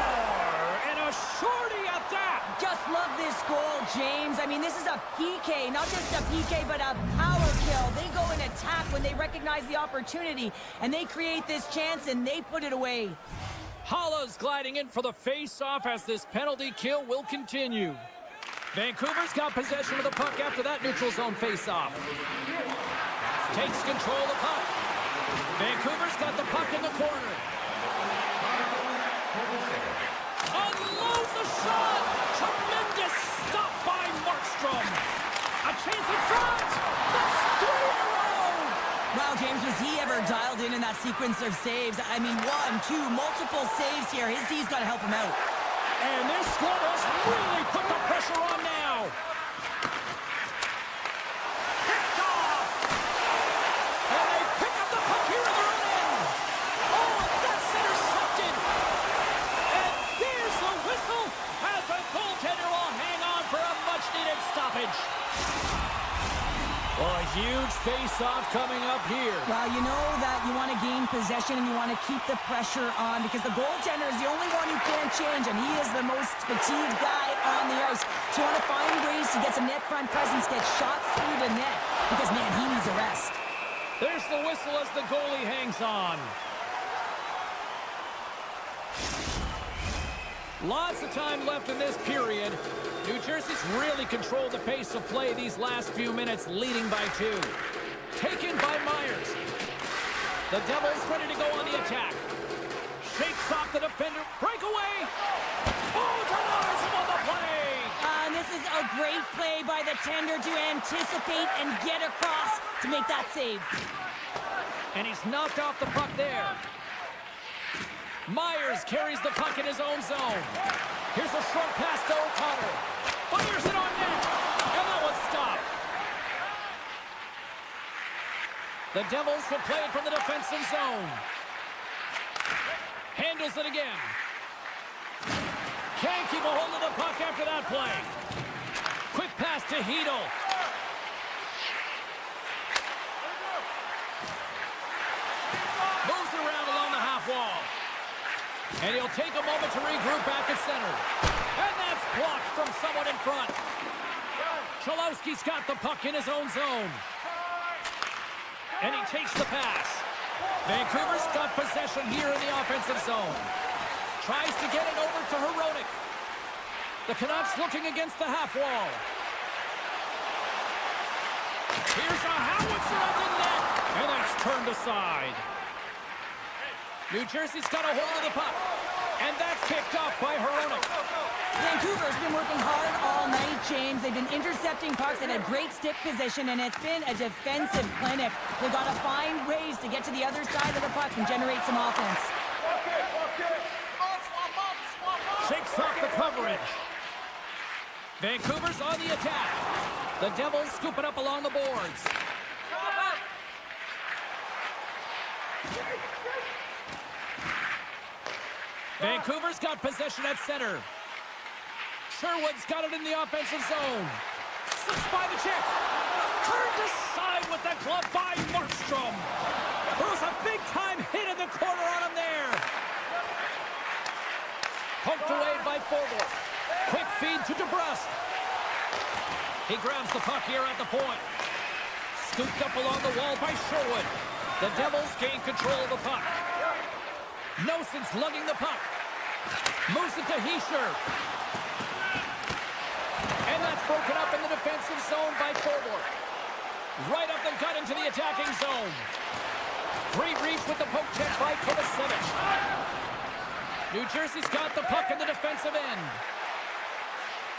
And a shorty at that! Just love this goal, James. I mean, this is a PK, not just a PK, but a power kill. They go and attack when they recognize the opportunity, and they create this chance, and they put it away. Holla's gliding in for the face-off as this penalty kill will continue. Vancouver's got possession of the puck after that neutral zone face-off. Takes control of the puck. Vancouver's got the puck in the corner. Unloads the shot! Tremendous stop by Markstrom. A chance in front! That's 3 in a row! Wow, James, was he ever dialed in that sequence of saves? I mean, 1, 2, multiple saves here. His D's got to help him out. And this squad has really put the pressure on now. Picked off! And they pick up the puck here in their own end. Oh, that's intercepted. And there's the whistle as the goaltender will hang on for a much-needed stoppage. Well, a huge face-off coming up here. Well, you know that you want to gain possession and you want to keep the pressure on because the goaltender is the only one who can't change, and he is the most fatigued guy on the ice. So you want to find ways to get some net front presence, get shots through the net because, man, he needs a rest. There's the whistle as the goalie hangs on. Lots of time left in this period. New Jersey's really controlled the pace of play these last few minutes, leading by 2. Taken by Myers. The Devils ready to go on the attack. Shakes off the defender. Breakaway. Oh, denies him on the play. And this is a great play by the tender to anticipate and get across to make that save. And he's knocked off the puck there. Myers carries the puck in his own zone. Here's a shrunk pass to O'Connor. Fires it on net. And that one's stopped. The Devils will play it from the defensive zone. Handles it again. Can't keep a hold of the puck after that play. Quick pass to Hedl. Moves around along the half wall. And he'll take a moment to regroup back at center. And that's blocked from someone in front. Chalowski's got the puck in his own zone. And he takes the pass. Vancouver's got possession here in the offensive zone. Tries to get it over to Hronek. The Canucks looking against the half wall. Here's a howitzer at the net. And that's turned aside. New Jersey's got a hold of the puck. And that's kicked off by Hronek. Vancouver's been working hard all night, James. They've been intercepting pucks at a great stick position, and it's been a defensive clinic. They've got to find ways to get to the other side of the puck and generate some offense. Shakes off the coverage. Vancouver's on the attack. The Devils scoop it up along the boards. Vancouver's got possession at center. Sherwood's got it in the offensive zone. Slips by the check. Turned aside with the glove by Markstrom. There was a big-time hit in the corner on him there. forward. Quick feed to DeBrusque. He grabs the puck here at the point. Scooped up along the wall by Sherwood. The Devils gain control of the puck. Noson's lugging the puck. Moves it to Heischer. And that's broken up in the defensive zone by forward. Right up the gut into the attacking zone. Great reach with the poke check by Kovacevic. New Jersey's got the puck in the defensive end.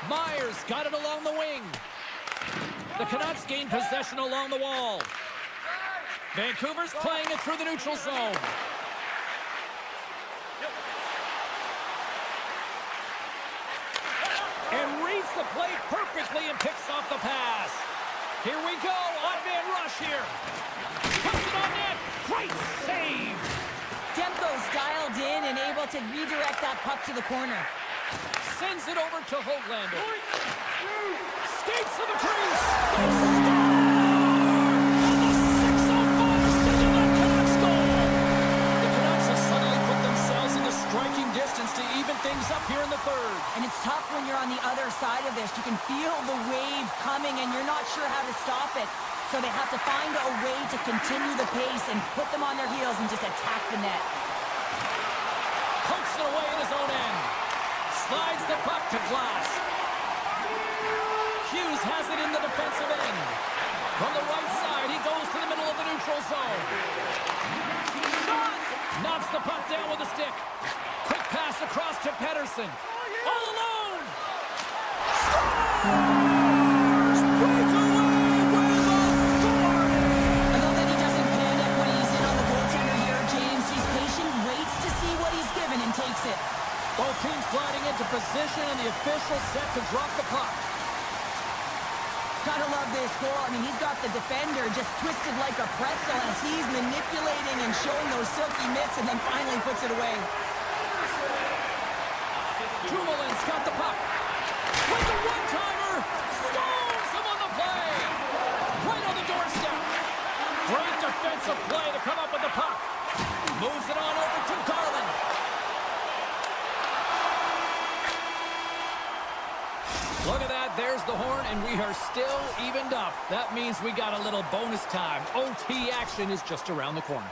Myers got it along the wing. The Canucks gain possession along the wall. Vancouver's playing it through the neutral zone. And reads the play perfectly and picks off the pass. Here we go, odd-man rush here. Puts it on net. Great save. Demko's dialed in and able to redirect that puck to the corner. Sends it over to Hoglander. Skates to the crease. They score! And the 605 to the Canucks goal. The Canucks have suddenly put themselves in the striking distance to even things up here in the third. And it's tough when you're on the other side of this. You can feel the wave coming and you're not sure how to stop it. So they have to find a way to continue the pace and put them on their heels and just attack the net. Pokes it away in his own end. Slides the puck to Glass. Hughes has it in the defensive end. From the right side, he goes to the middle of the neutral zone. Shot! Knocks the puck down with a stick. Quick pass across to Pettersson. All alone! Scores! Breakaway with authority! I love that he doesn't panic when he's in on the goaltender here, James. He's patient, waits to see what he's given, and takes it. Both teams gliding into position, and the official set to drop the puck. Gotta love this goal. I mean, he's got the defender just twisted like a pretzel as he's manipulating and showing those silky mitts and then finally puts it away. Dumoulin's got the puck. With the one-timer, stones him on the play. Right on the doorstep. Great defensive play to come up with the puck. Moves it on over to Garland. Look at that, there's the horn, and we are still evened up. That means we got a little bonus time. OT action is just around the corner.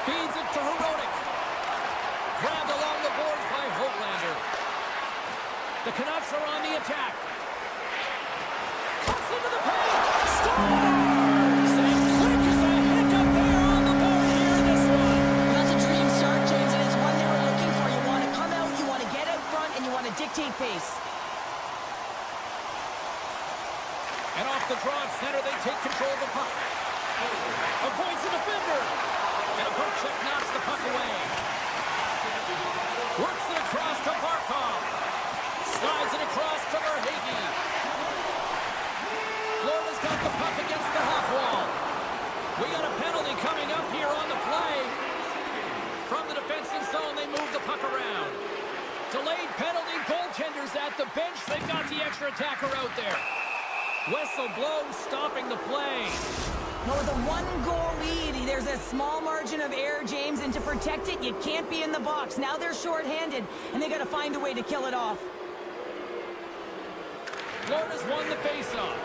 Feeds it to Herodic. Grabbed along the boards by Holander. The Canucks are on the attack. Cuts into the paint. Scores! And quick as a hiccup there on the board here in this one. Well, that's a dream start, James, and it's one they were looking for. You want to come out, you want to get out front, and you want to dictate pace. And off the draw at center, they take control of the puck. Avoids the defender. And a poke check knocks the puck away. Works it across to Barkov. Slides it across to Verhaeghe. Florida's got the puck against the half wall. We got a penalty coming up here on the play. From the defensive zone, they move the puck around. Delayed penalty, goaltenders at the bench. They've got the extra attacker out there. Whistle blows, stopping the play. No, with a one-goal lead, there's a small margin of error, James, and to protect it, you can't be in the box. Now they're shorthanded, and they got to find a way to kill it off. Florida's won the faceoff.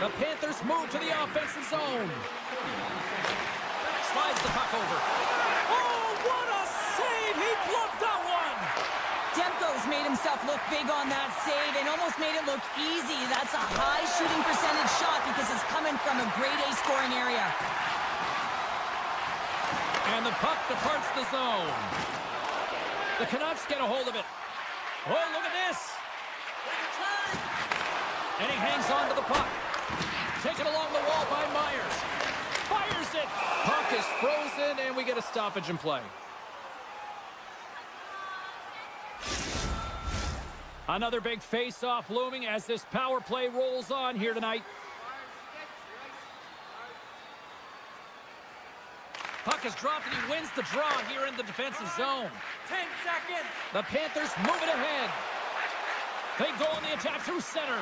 The Panthers move to the offensive zone. Slides the puck over. Oh, what a save! He bluffed that one! Demko's made himself look big on that save and almost made it look easy. That's a high shooting percentage shot because it's coming from a grade A scoring area. And the puck departs the zone. The Canucks get a hold of it. Oh, look at this. And he hangs on to the puck. Taken along the wall by Myers. Fires it. Puck is frozen, and we get a stoppage in play. Another big face-off looming as this power play rolls on here tonight. Puck is dropped, and he wins the draw here in the defensive zone. 10 seconds. The Panthers move it ahead. They go on the attack through center.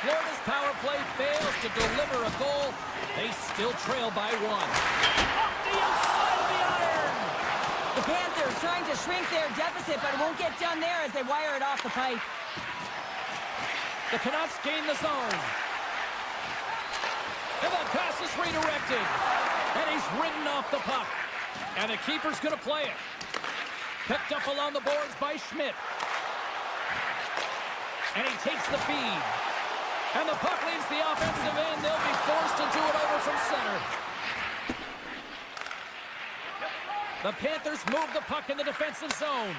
Florida's power play fails to deliver a goal. They still trail by one. Off the outside of the iron. The Panthers trying to shrink their deficit, but it won't get done there as they wire it off the pipe. The Canucks gain the zone. And that pass is redirected. And he's ridden off the puck. And the keeper's going to play it. Picked up along the boards by Schmidt. And he takes the feed. And the puck leaves the offensive end. They'll be forced to do it over from center. The Panthers move the puck in the defensive zone.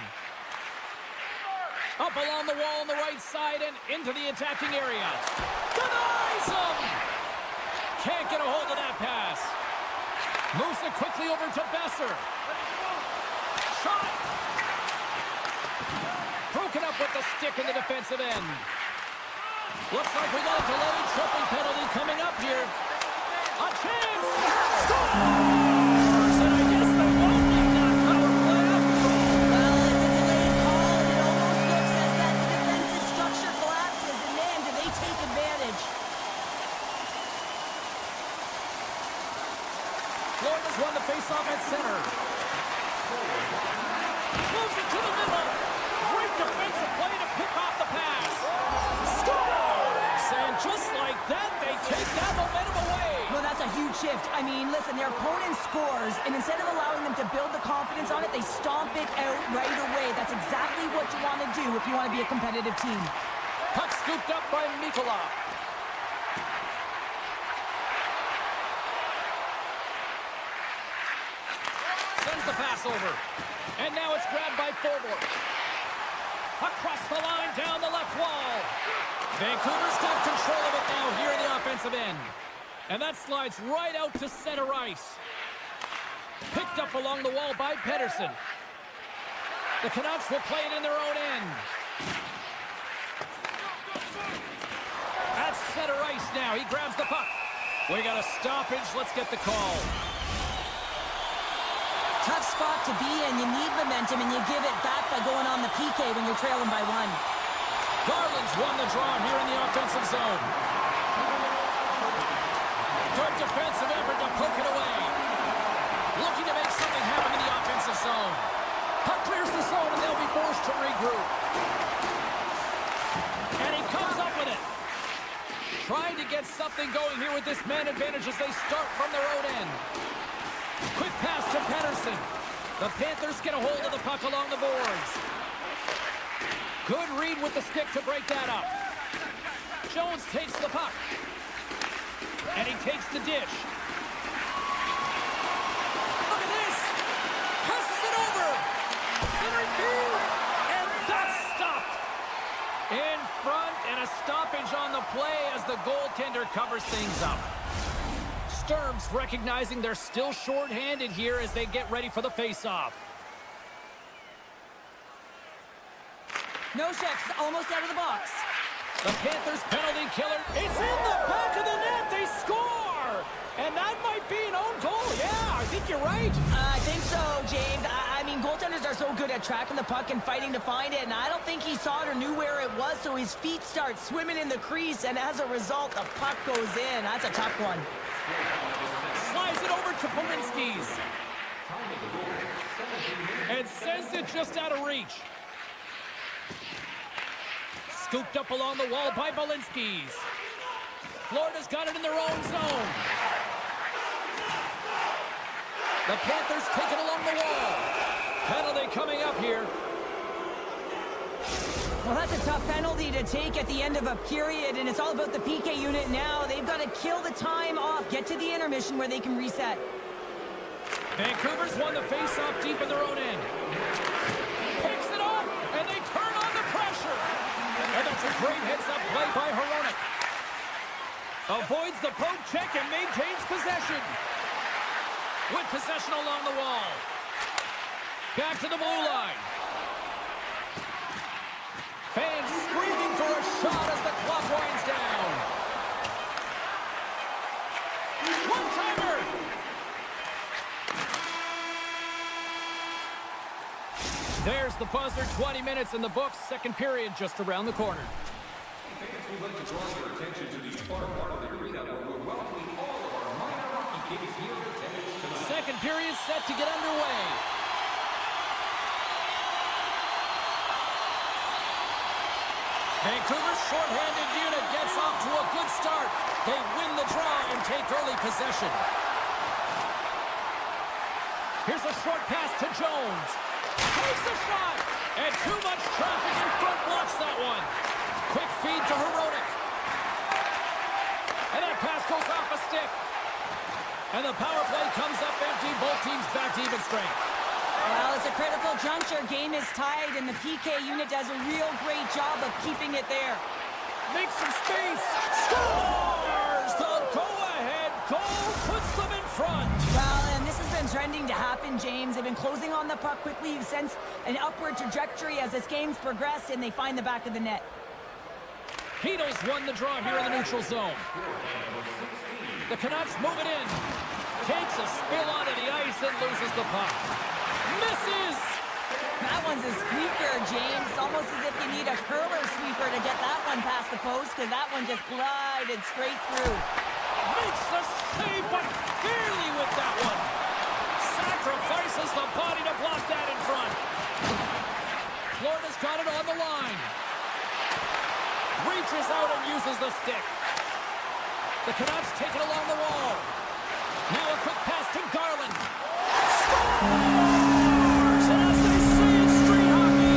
Up along the wall on the right side and into the attacking area. Denies him! Can't get a hold of that pass. Moves it quickly over to Besser. Shot! Broken up with the stick in the defensive end. Looks like we got a delayed tripping penalty coming up here. A chance! Scores! And I guess they won't make that power play after all. Well, it's a delayed call, and it almost looks as that defensive structure collapses. And man, do they take advantage. Florida's won the faceoff at center. Moves it to the middle. Great defensive play to pick off the pass. Scores! And just like that, they take that momentum away. Well, that's a huge shift. I mean, listen, their opponent scores, and instead of allowing them to build the confidence on it, they stomp it out right away. That's exactly what you want to do if you want to be a competitive team. Puck scooped up by Mikula. Sends the pass over. And now it's grabbed by Forward. Across the line, down the left wall. Vancouver's got control of it now here in the offensive end. And that slides right out to center ice. Picked up along the wall by Pedersen. The Canucks will play it in their own end. At center ice now. He grabs the puck. We got a stoppage. Let's get the call. Tough spot to be in. You need momentum, and you give it back by going on the PK when you're trailing by one. Garland's won the draw here in the offensive zone. Good defensive effort to poke it away. Looking to make something happen in the offensive zone. Puck clears the zone, and they'll be forced to regroup. And he comes up with it. trying to get something going here with this man advantage as they start from their own end. Quick pass to Pedersen. The Panthers get a hold of the puck along the boards. Good read with the stick to break that up. Jones takes the puck. And he takes the dish. Look at this. Passes it over. Centering field. And that's stopped. In front, and a stoppage on the play as the goaltender covers things up. Sturms recognizing they're still short-handed here as they get ready for the face-off. Noshek's almost out of the box. The Panthers penalty killer. It's in the back of the net. They score! And that might be an own goal. Yeah, I think you're right. I think so, James. I mean, goaltenders are so good at tracking the puck and fighting to find it, and I don't think he saw it or knew where it was, so his feet start swimming in the crease, and as a result, the puck goes in. That's a tough one. Slides it over to Polinski's. And sends it just out of reach. Scooped up along the wall by Polinski's. Florida's got it in their own zone. The Panthers take it along the wall. Penalty coming up here. Well, that's a tough penalty to take at the end of a period, and it's all about the PK unit now. They've got to kill the time off, get to the intermission where they can reset. Vancouver's won the face-off deep in their own end. Picks it off, and they turn on the pressure. And that's a great heads-up play by Hronek. Avoids the poke check and maintains possession. With possession along the wall. Back to the blue line. Fans screaming for a shot as the clock winds down. One-timer! There's the buzzer. 20 minutes in the books. Second period just around the corner. Fans, we'd like to draw your attention to the far part of the arena where we're welcoming all of our minor hockey kids here in attendance tonight. Second period set to get underway. Vancouver's short-handed unit gets off to a good start. They win the draw and take early possession. Here's a short pass to Jones. Takes a shot, and too much traffic in front blocks that one. Quick feed to Hronek. And that pass goes off a stick. And the power play comes up empty. Both teams back to even strength. Well, it's a critical juncture. Game is tied, and the PK unit does a real great job of keeping it there. Makes some space. Scores! The go-ahead goal puts them in front. Well, and this has been trending to happen, James. They've been closing on the puck quickly. You've sensed an upward trajectory as this game's progressed, and they find the back of the net. Hedo's won the draw here in the neutral zone. The Canucks move it in. Takes a spill onto the ice and loses the puck. Misses! That one's a squeaker, James. It's almost as if you need a curler sweeper to get that one past the post, because that one just glided straight through. Makes the save, but barely with that one. Sacrifices the body to block that in front. Florida's got it on the line. Reaches out and uses the stick. The Canucks take it along the wall. Now a quick pass to Garland. Scores! And as they say in street hockey,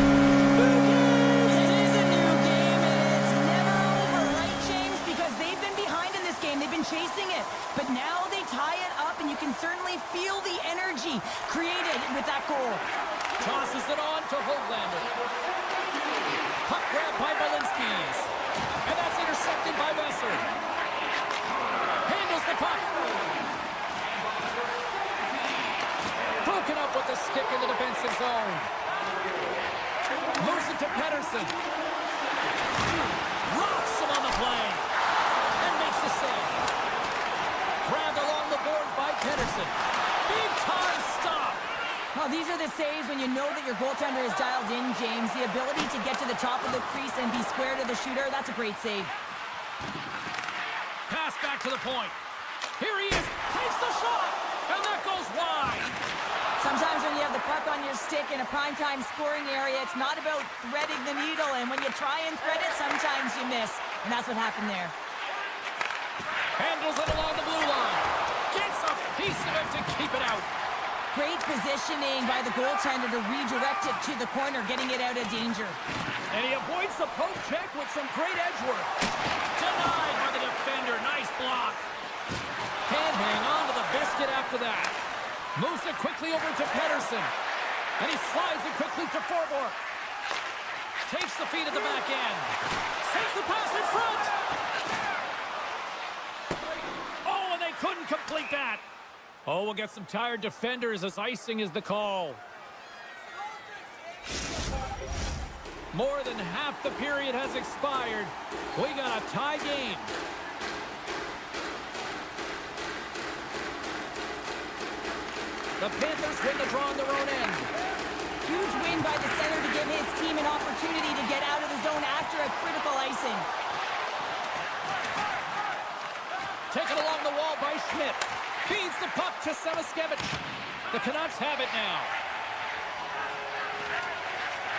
new game! It is a new game, and it's never over, right, James? Because they've been behind in this game. They've been chasing it. But now they tie it up, and you can certainly feel the energy created with that goal. Tosses it on to Höglander. Puck grab by Polinski's. And that's intercepted by Besser. Handles the puck. Broken up with the stick in the defensive zone. Moves it to Pedersen. Rocks him on the play. And makes the save. Grabbed along the board by Pedersen. Big time stop. Well, these are the saves when you know that your goaltender is dialed in, James. The ability to get to the top of the crease and be square to the shooter, that's a great save. Pass back to the point. Here he is. Takes the shot. And that goes wide. Sometimes when you have the puck on your stick in a primetime scoring area, it's not about threading the needle. And when you try and thread it, sometimes you miss. And that's what happened there. Handles it along the blue line. Gets a piece of it to keep it out. Great positioning by the goaltender to redirect it to the corner, getting it out of danger. And he avoids the poke check with some great edge work. Denied by the defender. Nice block. Can't hang on to the biscuit after that. Moves it quickly over to Pedersen. And he slides it quickly to Forbort. Takes the feed at the back end. Sends the pass in front. Oh, and they couldn't complete that. Oh, we'll get some tired defenders as icing is the call. More than half the period has expired. We got a tie game. The Panthers win the draw on their own end. Huge win by the center to give his team an opportunity to get out of the zone after a critical icing. Taken along the wall by Schmidt. Feeds the puck to Samaskevich. The Canucks have it now.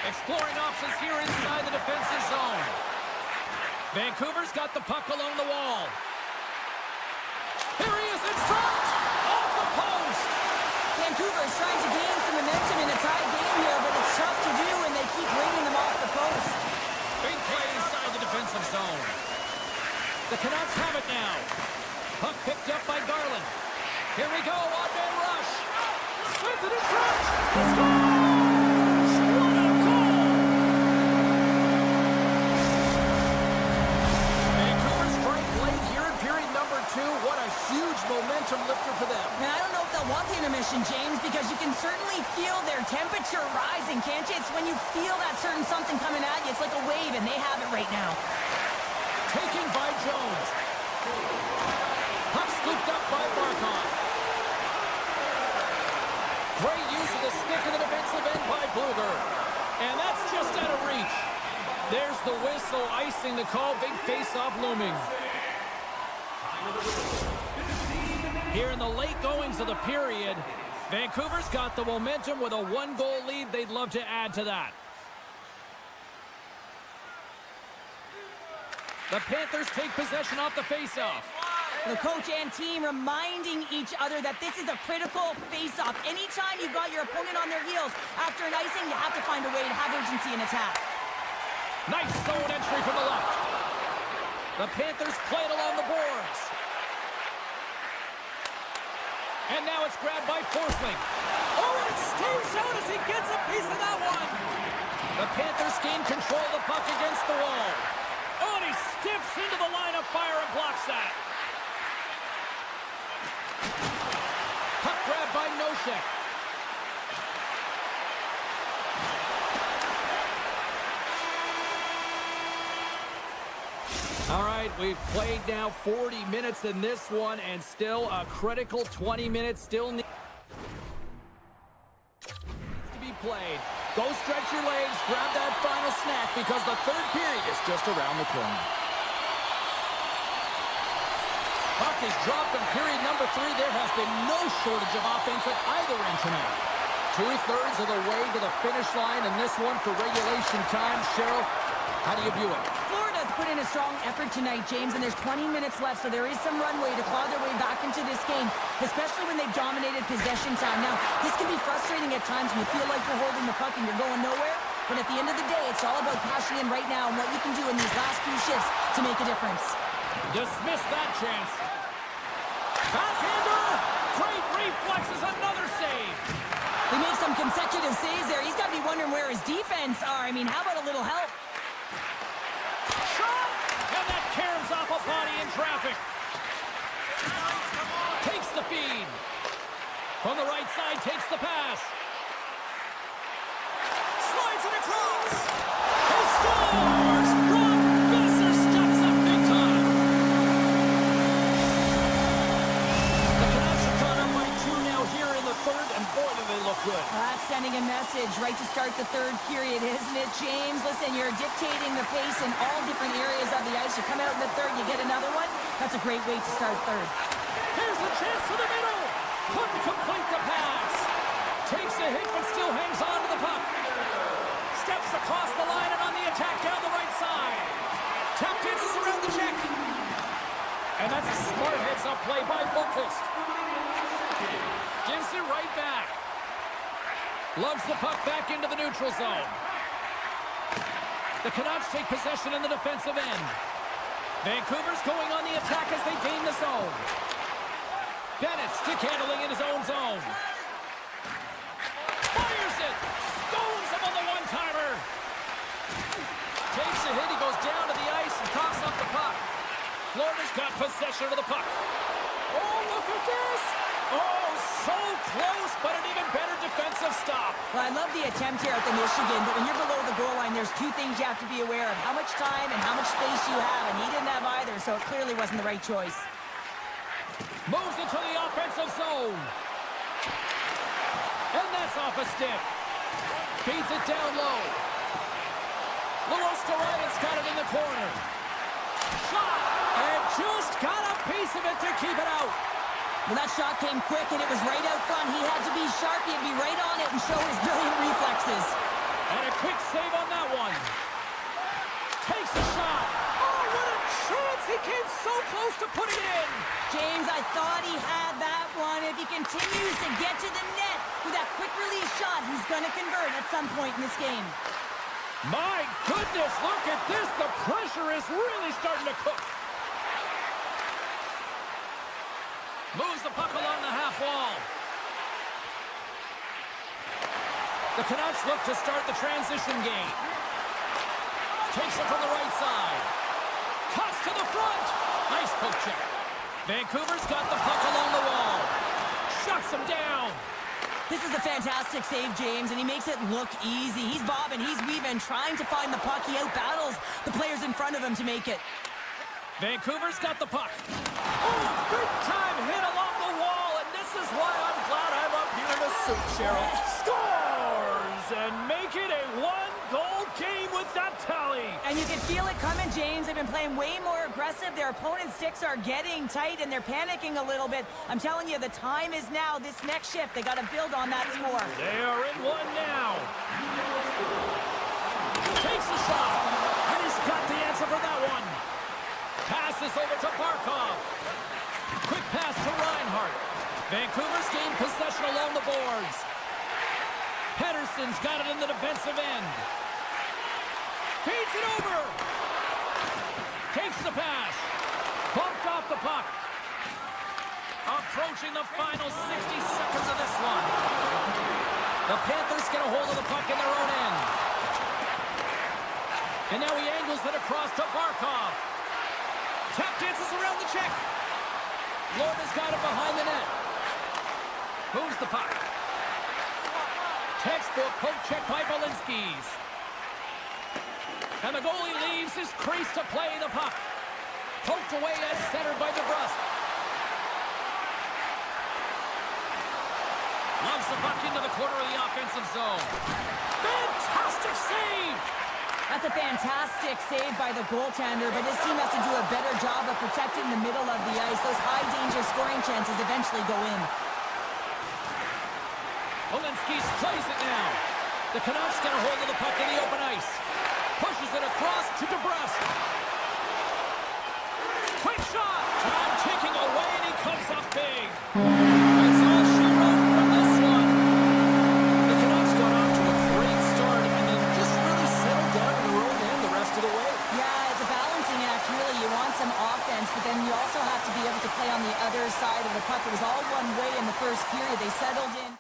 Exploring options here inside the defensive zone. Vancouver's got the puck along the wall. Here he is in front! Off the post! Vancouver is trying to gain some momentum in a tie game here, but it's tough to do when they keep bringing them off the post. Big play inside the defensive zone. The Canucks have it now. Puck picked up by Garland. Here we go, odd-man rush. Sends it in front. He scores! What a goal! Vancouver strike late here in period number 2. What a huge momentum lifter for them. Now, I don't know if they'll want the intermission, James, because you can certainly feel their temperature rising, can't you? It's when you feel that certain something coming at you. It's like a wave, and they have it right now. Taken by Jones. Puck scooped up by Barkov. Great use of the stick in the defensive end by Bluger. And that's just out of reach. There's the whistle, icing the call. Big face-off looming. Here in the late goings of the period, Vancouver's got the momentum with a 1-goal lead. They'd love to add to that. The Panthers take possession off the face-off. The coach and team reminding each other that this is a critical face-off. Anytime you've got your opponent on their heels after an icing, you have to find a way to have urgency in attack. Nice zone entry from the left. The Panthers play it along the boards. And now it's grabbed by Forsling. Oh, and it stays out as he gets a piece of that one. The Panthers gain control of the puck against the wall. Oh, and he steps into the line of fire and blocks that. Puck grabbed by Nosek. All right, we've played now 40 minutes in this one, and still a critical 20 minutes still needs to be played. Go stretch your legs, grab that final snack, because the third period is just around the corner. Puck is dropped in period number 3. There has been no shortage of offense at either end tonight. 2/3 of the way to the finish line in this one for regulation time. Cheryl, how do you view it? Florida's put in a strong effort tonight, James, and there's 20 minutes left, so there is some runway to claw their way back into this game, especially when they've dominated possession time. Now, this can be frustrating at times when you feel like you're holding the puck and you're going nowhere, but at the end of the day, it's all about cashing in right now and what you can do in these last few shifts to make a difference. Dismiss that chance. Backhander! Great reflexes, another save. He made some consecutive saves there. He's got to be wondering where his defense are. I mean, how about a little help? Shot! And that caroms off a body in traffic. Takes the feed. From the right side, takes the pass. Slides it across. He scores! Brock Besser steps up big time. The Canucks are caught up by 2 now here in the third, and boy, do they look good. That's sending a message right to start the third period, isn't it, James? Listen, you're dictating the pace in all different areas of the ice. You come out in the third, you get another one. That's a great way to start third. Here's a chance to the middle. Couldn't complete the pass. Takes a hit, but still hangs on to the puck. Steps across the line and on the attack down the right side. Tap dances around the check. And that's a smart heads-up play by Bookfist. Gives it right back. Lugs the puck back into the neutral zone. The Canucks take possession in the defensive end. Vancouver's going on the attack as they gain the zone. Bennett stick handling in his own zone. Fires it! Stones him on the one-timer! Takes a hit, he goes down to the ice and coughs up the puck. Florida's got possession of the puck. Oh, look at this! Oh, so close, but an even better defensive stop. Well, I love the attempt here at the Michigan, but when you're below the goal line, there's two things you have to be aware of. How much time and how much space you have, and he didn't have either, so it clearly wasn't the right choice. Moves into the offensive zone. And that's off a stick. Feeds it down low. Ryan's got it in the corner. Shot! And just got a piece of it to keep it out. Well, that shot came quick, and it was right out front. He had to be sharp. He had to be right on it and show his brilliant reflexes. And a quick save on that one. Takes a shot. Oh, what a chance! He came so close to putting it in. James, I thought he had that one. If he continues to get to the net with that quick release shot, he's going to convert at some point in this game. My goodness, look at this. The pressure is really starting to cook. Moves the puck along the half wall. The Canucks look to start the transition game. Takes it from the right side. Cuts to the front. Nice poke check. Vancouver's got the puck along the wall. Shuts him down. This is a fantastic save, James, and he makes it look easy. He's bobbing, he's weaving, trying to find the puck. He outbattles the players in front of him to make it. Vancouver's got the puck. Oh, big time hit along the wall, and this is why I'm glad I'm up here in the suit, Cheryl. Scores and make it a one-goal game with that tally. And you can feel it coming, James. They've been playing way more aggressive. Their opponent's sticks are getting tight, and they're panicking a little bit. I'm telling you, the time is now. This next shift, they got to build on that score. They are in one now. Takes a shot, and he's got the answer for that one. Passes over to Barkov. Quick pass to Reinhart. Vancouver's gained possession along the boards. Pettersson's got it in the defensive end. Feeds it over. Takes the pass. Bumped off the puck. Approaching the final 60 seconds of this one. The Panthers get a hold of the puck in their own end. And now he angles it across to Barkov. Tap dances around the check. Florida's got it behind the net. Moves the puck. Textbook poke check by Balinskis. And the goalie leaves his crease to play the puck. Poked away as centered by DeBrusque. Loves the puck into the corner of the offensive zone. Fantastic save! That's a fantastic save by the goaltender, but his team has to do a better job of protecting the middle of the ice. Those high-danger scoring chances eventually go in. Balinskis plays it now. The Canucks get a hold of the puck in the open ice. Pushes it across to DeBrusque. Quick shot! And taking away, and he comes up big. That's all she wrote from this one. The Canucks got off to a great start, and they've just really settled down in their own end the rest of the way. Yeah, it's a balancing act, really. You want some offense, but then you also have to be able to play on the other side of the puck. It was all one way in the first period. They settled in.